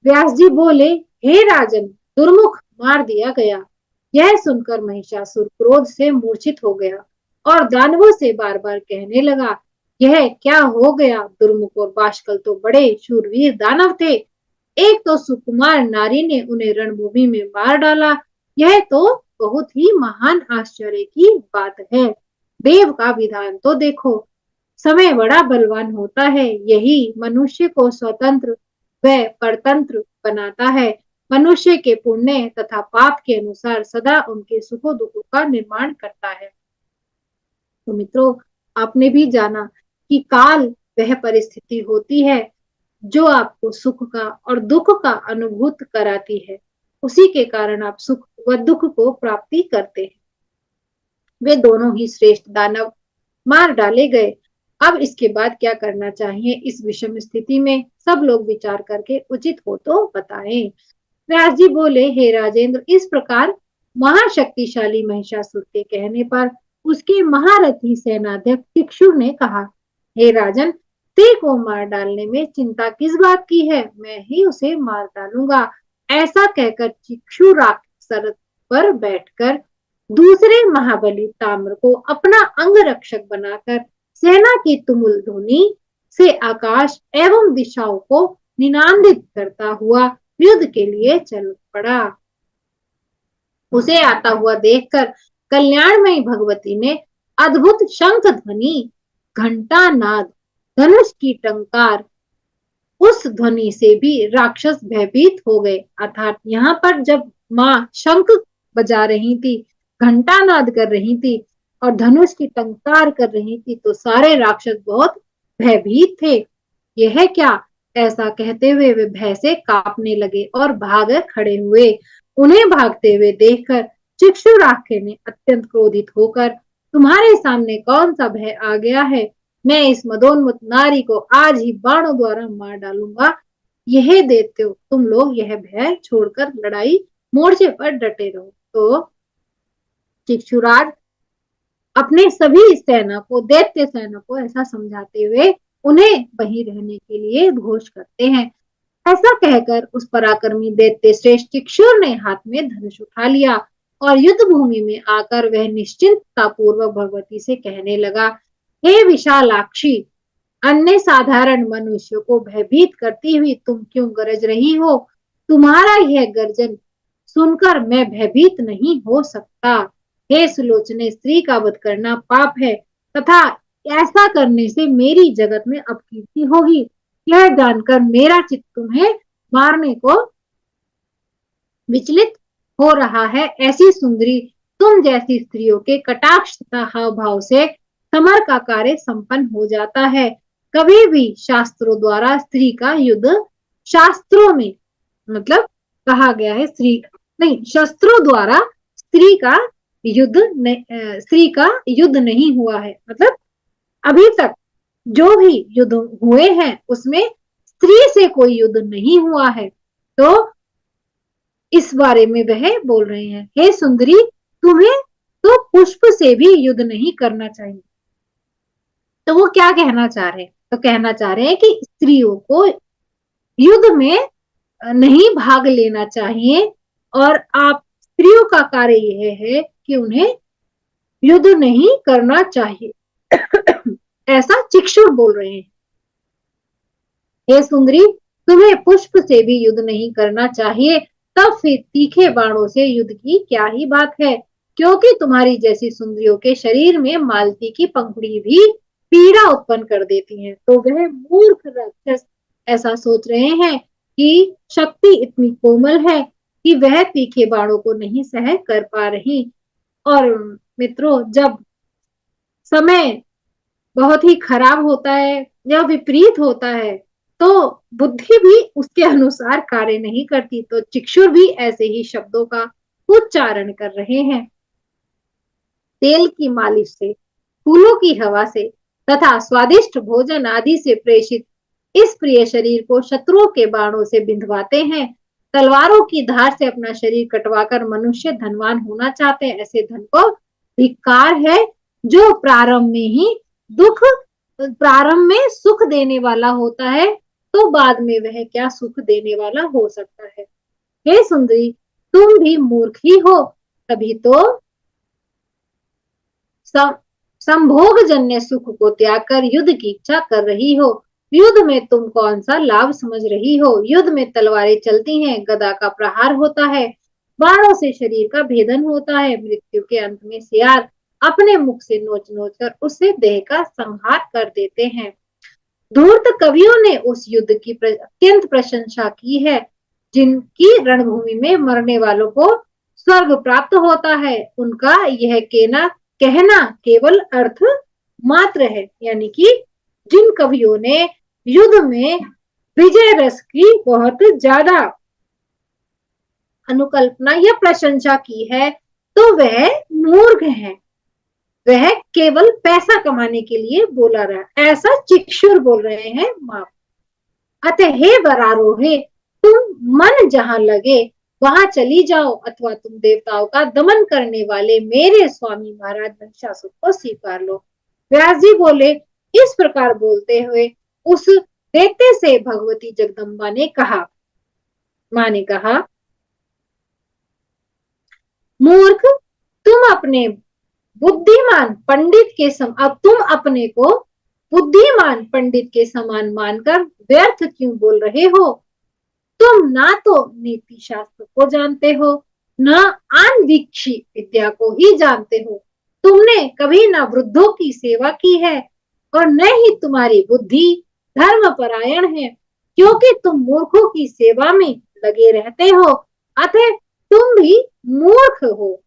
व्यास जी बोले, हे राजन, दुर्मुख मार दिया गया। यह सुनकर महिषासुर क्रोध से मूर्छित हो गया और दानवों से बार बार कहने लगा, यह क्या हो गया? दुर्मुख और बाष्कल तो बड़े शूरवीर दानव थे। एक तो सुकुमार नारी ने उन्हें रणभूमि में मार डाला। यह तो बहुत ही महान आश्चर्य की बात है। देव का विधान तो देखो, समय बड़ा बलवान होता है, यही मनुष्य को स्वतंत्र व परतंत्र बनाता है। मनुष्य के पुण्य तथा पाप के अनुसार सदा उनके सुखों दुखों का निर्माण करता है। तो मित्रों, आपने भी जाना कि काल वह परिस्थिति होती है जो आपको सुख का और दुख का अनुभूत कराती है। उसी के कारण आप सुख व दुख को प्राप्ति करते हैं। वे दोनों ही श्रेष्ठ दानव मार डाले गए। अब इसके बाद क्या करना चाहिए इस विषम स्थिति में, सब लोग विचार करके उचित हो तो बताएं। व्यास जी बोले, हे राजेंद्र, इस प्रकार महाशक्तिशाली महिषासुर के कहने पर उसके महारथी सेनाध्यक्ष चिक्षुर ने कहा, हे राजन, स्त्री को मार डालने में चिंता किस बात की है? मैं ही उसे मार डालूंगा। ऐसा कहकर चिक्षु राक्षस पर बैठकर दूसरे महाबली ताम्र को अपना अंग रक्षक बनाकर सेना की तुमुल ध्वनि से आकाश एवं दिशाओं को निनादित करता हुआ युद्ध के लिए चल पड़ा। उसे आता हुआ देखकर कल्याणमयी भगवती ने अद्भुत शंख ध्वनि, घंटा नाद, धनुष की टंकार, उस ध्वनि से भी राक्षस भयभीत हो गए। अर्थात यहाँ पर जब माँ शंख बजा रही थी, घंटा नाद कर रही थी और धनुष की टंकार कर रही थी, तो सारे राक्षस बहुत भयभीत थे। यह क्या? ऐसा कहते हुए वे भय से कांपने लगे और भाग खड़े हुए। उन्हें भागते हुए देखकर चिक्षुराख्य ने अत्यंत क्रोधित होकर, तुम्हारे सामने कौन सा भय आ गया है? मैं इस मदोन्मत्त नारी को आज ही बाणों द्वारा मार डालूंगा। यह देते हो तुम लोग यह भय छोड़कर लड़ाई मोर्चे पर डटे रहो। तो चिक्षुराज अपने सभी सेना को, दैत्य सेना को ऐसा समझाते हुए उन्हें वहीं रहने के लिए घोष करते हैं। ऐसा कहकर उस पराक्रमी दैत्य श्रेष्ठ चिक्षुर ने हाथ में धनुष उठा लिया और युद्ध भूमि में आकर वह निश्चिंतता पूर्वक भगवती से कहने लगा, हे विशालाक्षी, अन्य साधारण मनुष्य को भयभीत करती हुई तुम क्यों गरज रही हो? तुम्हारा यह गर्जन सुनकर मैं भयभीत नहीं हो सकता। हे सुलोचने, स्त्री का वध करना पाप है तथा ऐसा करने से मेरी जगत में अपकीर्ति होगी। यह जानकर मेरा चित्त तुम्हें मारने को विचलित हो रहा है। ऐसी सुंदरी तुम जैसी स्त्रियों के कटाक्ष तथा हाव भाव से समर का कार्य संपन्न हो जाता है। कभी भी शास्त्रों द्वारा स्त्री का युद्ध, शास्त्रों में मतलब कहा गया है स्त्री नहीं, शस्त्रों द्वारा स्त्री का युद्ध नहीं हुआ है। मतलब अभी तक जो भी युद्ध हुए हैं उसमें स्त्री से कोई युद्ध नहीं हुआ है। तो इस बारे में वह बोल रहे हैं, हे सुंदरी, तुम्हें तो पुष्प से भी युद्ध नहीं करना चाहिए। तो वो क्या कहना चाह रहे हैं? तो कहना चाह रहे हैं कि स्त्रियों को युद्ध में नहीं भाग लेना चाहिए और आप स्त्रियों का कार्य यह है कि उन्हें युद्ध नहीं करना चाहिए। ऐसा चिक्षुर बोल रहे हैं। हे सुंदरी, तुम्हें पुष्प से भी युद्ध नहीं करना चाहिए। तब फिर तीखे बाणों से युद्ध की क्या ही बात है, क्योंकि तुम्हारी जैसी सुंदरियों के शरीर में मालती की पंखुड़ी भी पीड़ा उत्पन्न कर देती हैं। तो वह मूर्ख राक्षस ऐसा सोच रहे हैं कि शक्ति इतनी कोमल है कि वह तीखे बाणों को नहीं सह कर पा रही। और मित्रों, जब समय बहुत ही खराब होता है या विपरीत होता है तो बुद्धि भी उसके अनुसार कार्य नहीं करती। तो चिक्षुर भी ऐसे ही शब्दों का उच्चारण कर रहे हैं। तेल की मालिश से, फूलों की हवा से तथा स्वादिष्ट भोजन आदि से प्रेषित इस प्रिय शरीर को शत्रुओं के बाणों से बिंधवाते हैं। तलवारों की धार से अपना शरीर कटवाकर मनुष्य धनवान होना चाहते हैं। ऐसे धन को धिक्कार है जो प्रारंभ में सुख देने वाला होता है तो बाद में वह क्या सुख देने वाला हो सकता है। हे सुंदरी, तुम भी मूर्ख ही हो, तभी तो संभोग जन्य सुख को त्याग कर युद्ध की इच्छा कर रही हो। युद्ध में तुम कौन सा लाभ समझ रही हो? युद्ध में तलवारें चलती हैं, गदा का प्रहार होता है, बाणों से शरीर का भेदन होता है। मृत्यु के अंत में सियार अपने मुख से नोच नोच कर उससे देह का संहार कर देते हैं। धूर्त कवियों ने उस युद्ध की अत्यंत प्रशंसा की है, जिनकी रणभूमि में मरने वालों को स्वर्ग प्राप्त होता है। उनका यह कहना केवल अर्थ मात्र है, यानी कि जिन कवियों ने युद्ध में विजय रस की बहुत ज्यादा अनुकल्पना या प्रशंसा की है, तो वह मूर्ख है। वह केवल पैसा कमाने के लिए बोला रहा, ऐसा चिक्षुर बोल रहे हैं माँ। अतः हे वरारोहे, तुम मन जहां लगे वहां चली जाओ, अथवा तुम देवताओं का दमन करने वाले मेरे स्वामी महाराज महिषासुर को स्वीकार लो। व्यास जी बोले, इस प्रकार बोलते हुए उस दैत्य से भगवती जगदम्बा ने कहा, माँ ने कहा, मूर्ख, तुम अपने बुद्धिमान पंडित के अब तुम अपने को बुद्धिमान पंडित के समान मानकर व्यर्थ क्यों बोल रहे हो? तुम ना तो नीति शास्त्र को जानते हो, न आन्वीक्षी विद्या को ही जानते हो। तुमने कभी न वृद्धों की सेवा की है, और न ही तुम्हारी बुद्धि धर्म परायण है, क्योंकि तुम मूर्खों की सेवा में लगे रहते हो। अतः तुम भी मूर्ख हो।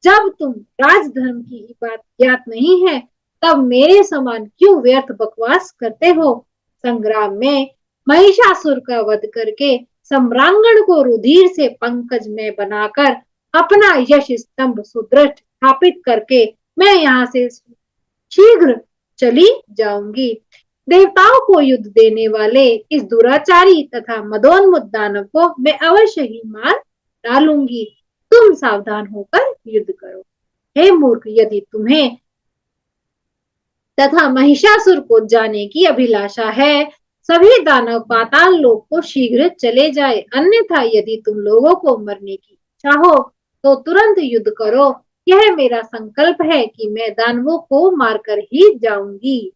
जब तुम राजधर्म की ही बात ज्ञात नहीं है, तब मेरे समान क्यों व्यर्थ बकवास करते हो? संग्राम में महिषासुर का वध करके सम्रांगण को रुधिर से पंकज में बनाकर अपना यश स्तंभ सुदृढ़ स्थापित करके मैं यहाँ से शीघ्र चली जाऊंगी। देवताओं को युद्ध देने वाले इस दुराचारी तथा मदोन्मुख दानव को मैं अवश्य ही मार डालूंगी। तुम सावधान होकर युद्ध करो। हे मूर्ख, यदि तुम्हें तथा महिषासुर को जाने की अभिलाषा है, सभी दानव पाताल लोक को शीघ्र चले जाए, अन्यथा यदि तुम लोगों को मरने की इच्छा हो तो तुरंत युद्ध करो। यह मेरा संकल्प है कि मैं दानवों को मारकर ही जाऊंगी।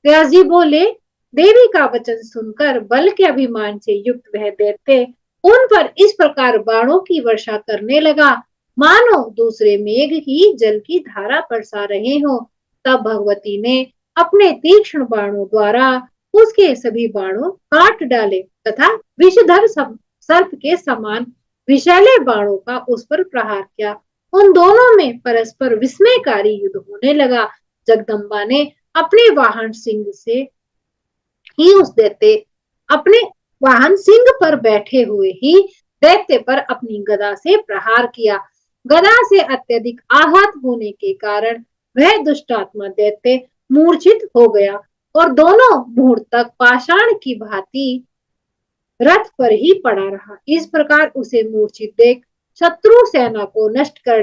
व्यास जी बोले, देवी का वचन सुनकर बल के अभिमान से युक्त वह दैत्य उन पर इस प्रकार बाणों की वर्षा करने लगा, मानो दूसरे मेघ ही जल की धारा बरसा रहे हो। तब भगवती ने अपने तीक्ष्ण बाणों द्वारा उसके सभी बाणों काट डाले तथा विषधर सर्प के समान विषैले बाणों का उस पर प्रहार किया। उन दोनों में परस्पर विस्मयकारी युद्ध होने लगा। जगदम्बा ने अपने वाहन सिंह से ही उस दैत्य अपने वाहन सिंह पर बैठे हुए ही दैत्य पर अपनी गदा से प्रहार किया। गदा से अत्यधिक आघात होने के कारण वह दुष्टात्मा दैत्य मूर्छित हो गया और दोनों मुहूर्त तक पाषाण की भांति रथ पर ही पड़ा रहा। इस प्रकार उसे मूर्छित देख शत्रु सेना को नष्ट कर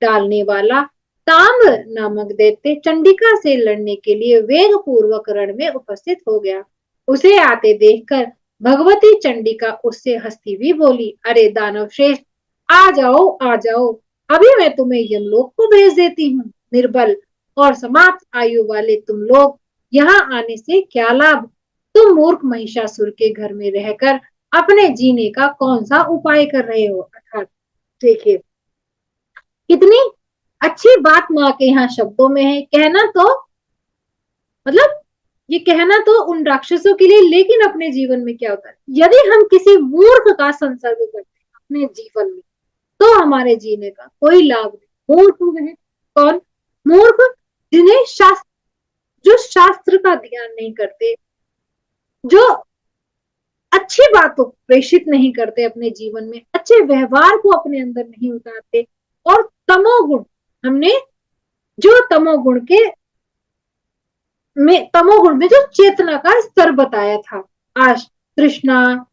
डालने वाला ताम्र नामक दैत्य चंडिका से लड़ने के लिए वेग पूर्वक रण में उपस्थित हो गया। उसे आते देखकर भगवती चंडिका उससे हंसती हुई बोली, अरे दानव श्रेष्ठ, आ जाओ आ जाओ, अभी मैं तुम्हें यमलोक को भेज देती हूँ। निर्बल और समाप्त आयु वाले तुम लोग यहाँ आने से क्या लाभ? तुम मूर्ख महिषासुर के घर में रहकर अपने जीने का कौन सा उपाय कर रहे हो? अर्थात देखिए, कितनी अच्छी बात माँ के यहाँ शब्दों में है। कहना तो मतलब ये कहना तो उन राक्षसों के लिए, लेकिन अपने जीवन में क्या होता है, यदि हम किसी मूर्ख का संसर्ग करते हैं अपने जीवन में, तो हमारे जीने का कोई लाभ नहीं। मूर्ख है कौन? मूर्ख जिन्हें जो शास्त्र का ध्यान नहीं करते, जो अच्छी बातों को प्रेषित नहीं करते अपने जीवन में, अच्छे व्यवहार को अपने अंदर नहीं उतारते। और तमोगुण, हमने जो तमोगुण में जो चेतना का स्तर बताया था, आज तृष्णा,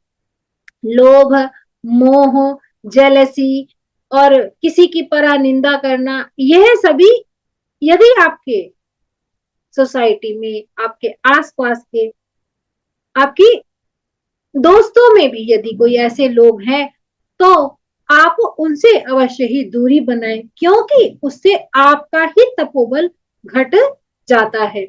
लोभ, मोह, जेलसी और किसी की परानिंदा करना, यह सभी यदि आपके सोसाइटी में, आपके आसपास के आपकी दोस्तों में भी यदि कोई ऐसे लोग हैं तो आप उनसे अवश्य ही दूरी बनाएं, क्योंकि उससे आपका ही तपोबल घट जाता है।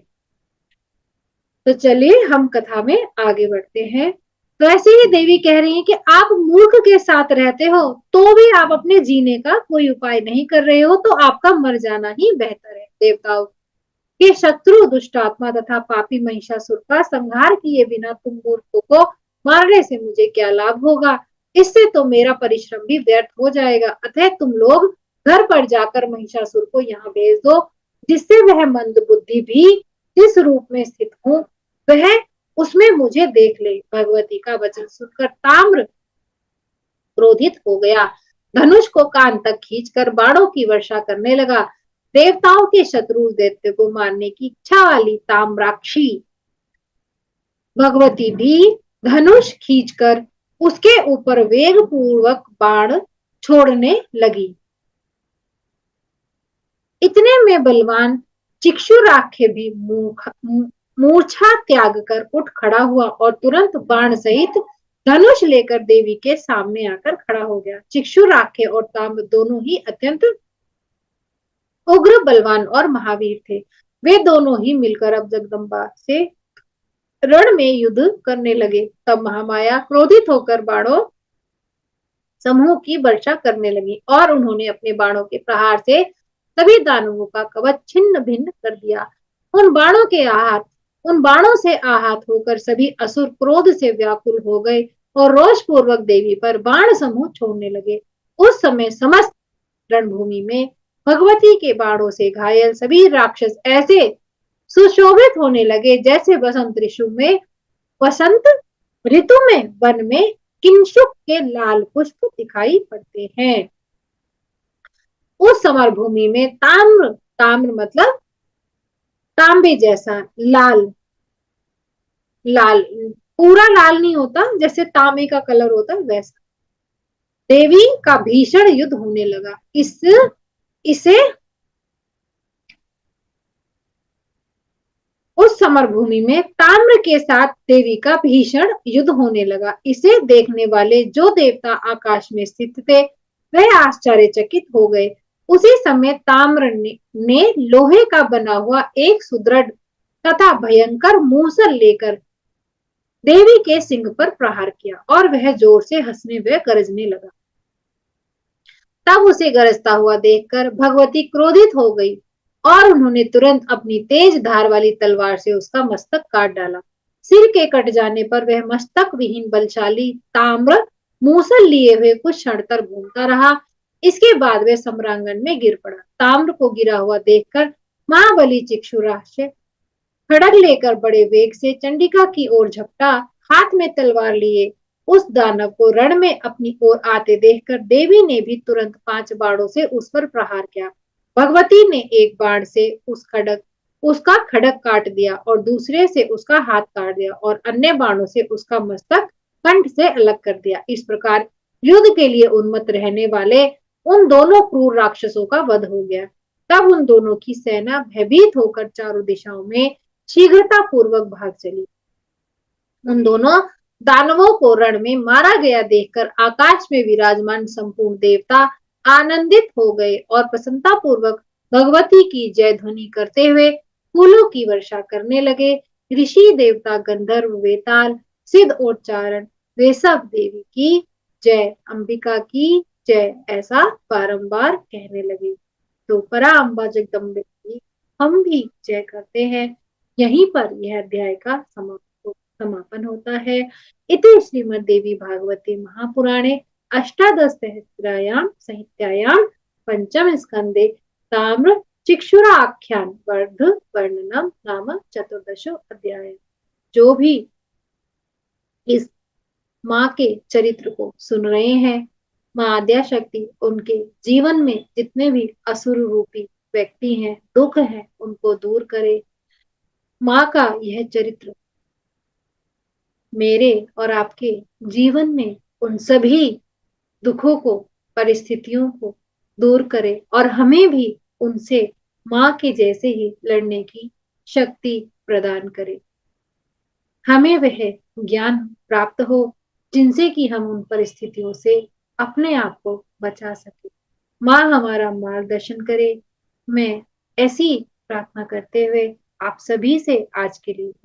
तो चलिए हम कथा में आगे बढ़ते हैं। तो ऐसे ही देवी कह रही हैं कि आप मूर्ख के साथ रहते हो तो भी आप अपने जीने का कोई उपाय नहीं कर रहे हो, तो आपका मर जाना ही बेहतर है। देवताओं के शत्रु दुष्ट आत्मा तथा पापी महिषासुर का संहार किए बिना तुम मूर्खों को मारने से मुझे क्या लाभ होगा? इससे तो मेरा परिश्रम भी व्यर्थ हो जाएगा। अतः तुम लोग घर पर जाकर महिषासुर को यहाँ भेज दो, जिससे वह मंद बुद्धि भी जिस रूप में स्थित हूँ वह उसमें मुझे देख ले। भगवती का वचन सुनकर ताम्र क्रोधित हो गया, धनुष को कान तक खींचकर बाणों की वर्षा करने लगा। देवताओं के शत्रु दैत्य को मारने की इच्छा वाली ताम्राक्षी भगवती भी धनुष खींचकर उसके ऊपर वेग पूर्वक बाण छोड़ने लगी। इतने में बलवान चिक्षुराख्य भी मूर्छा त्याग कर उठ खड़ा हुआ और तुरंत बाण सहित धनुष लेकर देवी के सामने आकर खड़ा हो गया। चिक्षुराख्य और ताम्र दोनों ही अत्यंत उग्र, बलवान और महावीर थे। वे दोनों ही मिलकर अब जगदम्बा से रण में युद्ध करने लगे। तब महामाया क्रोधित होकर बाणों समूह की वर्षा करने लगी और उन्होंने अपने बाणों के प्रहार से सभी दानवों का कवच छिन्न भिन्न कर दिया। उन बाणों से आहत होकर सभी असुर क्रोध से व्याकुल हो गए और रोष पूर्वक देवी पर बाण समूह छोड़ने लगे। उस समय समस्त रणभूमि में भगवती के बाणों से घायल सभी राक्षस ऐसे सुशोभित होने लगे जैसे वसंत ऋतु में वन में किंशुक के लाल पुष्प दिखाई पड़ते हैं। उस समर भूमि में ताम्र ताम्र मतलब तांबे जैसा लाल लाल पूरा लाल नहीं होता, जैसे तांबे का कलर होता है वैसा देवी का भीषण युद्ध होने लगा। इसे उस समर भूमि में ताम्र के साथ देवी का भीषण युद्ध होने लगा। इसे देखने वाले जो देवता आकाश में स्थित थे वह आश्चर्यचकित हो गए। उसी समय ताम्र ने लोहे का बना हुआ एक सुदृढ़ तथा भयंकर मूसल लेकर देवी के सिंह पर प्रहार किया और वह जोर से हंसने व गरजने लगा। तब उसे गरजता हुआ देखकर भगवती क्रोधित हो गई और उन्होंने तुरंत अपनी तेज धार वाली तलवार से उसका मस्तक काट डाला। सिर के कट जाने पर वह मस्तक विहीन बलशाली ताम्र मूसल लिए हुए कुछ क्षण तक घूमता रहा। इसके बाद वह सम्रांगण में गिर पड़ा। ताम्र को गिरा हुआ देखकर महाबली चिक्षुराक्ष खड़ग लेकर बड़े वेग से चंडिका की ओर झपटा। हाथ में तलवार लिए उस दानव को रण में अपनी ओर आते देखकर देवी ने भी तुरंत 5 बाणों से उस पर प्रहार किया। भगवती ने एक बाण से उसका खड़ग काट दिया और दूसरे से उसका हाथ काट दिया और अन्य बाणों से उसका मस्तक कंठ से अलग कर दिया। इस प्रकार युद्ध के लिए उन्मत्त रहने वाले उन दोनों क्रूर राक्षसों का वध हो गया। तब उन दोनों की सेना भयभीत होकर चारों दिशाओं में शीघ्रता पूर्वक भाग चली। उन दोनों दानवों को रण में मारा गया देखकर आकाश में विराजमान संपूर्ण देवता आनंदित हो गए और प्रसन्नता पूर्वक भगवती की जय ध्वनि करते हुए फूलों की वर्षा करने लगे। ऋषि देवता गंधर्व वेताल सिद्ध और चारण वे सब देवी की जय, अंबिका की जय ऐसा बारंबार कहने लगे। तो परा अम्बा जगदम्बे की हम भी जय करते हैं। यहीं पर यह अध्याय का समापन होता है। इति श्रीमद् देवी भागवते महापुराणे अष्टादश सहस्रायाम संहितायाम पंचम स्कंदे ताम्र चिक्षुरा आख्यान वर्ध वर्णनम नाम चतुर्दशो अध्याय। जो भी इस माँ के चरित्र को सुन रहे हैं, माँ आद्या शक्ति उनके जीवन में जितने भी असुर रूपी व्यक्ति हैं, दुख है, उनको दूर करे। माँ का यह चरित्र मेरे और आपके जीवन में उन सभी दुखों को, परिस्थितियों को दूर करे और हमें भी उनसे माँ के जैसे ही लड़ने की शक्ति प्रदान करे। हमें वह ज्ञान प्राप्त हो जिनसे कि हम उन परिस्थितियों से अपने आप को बचा सके। माँ हमारा मार्गदर्शन करे। मैं ऐसी प्रार्थना करते हुए आप सभी से आज के लिए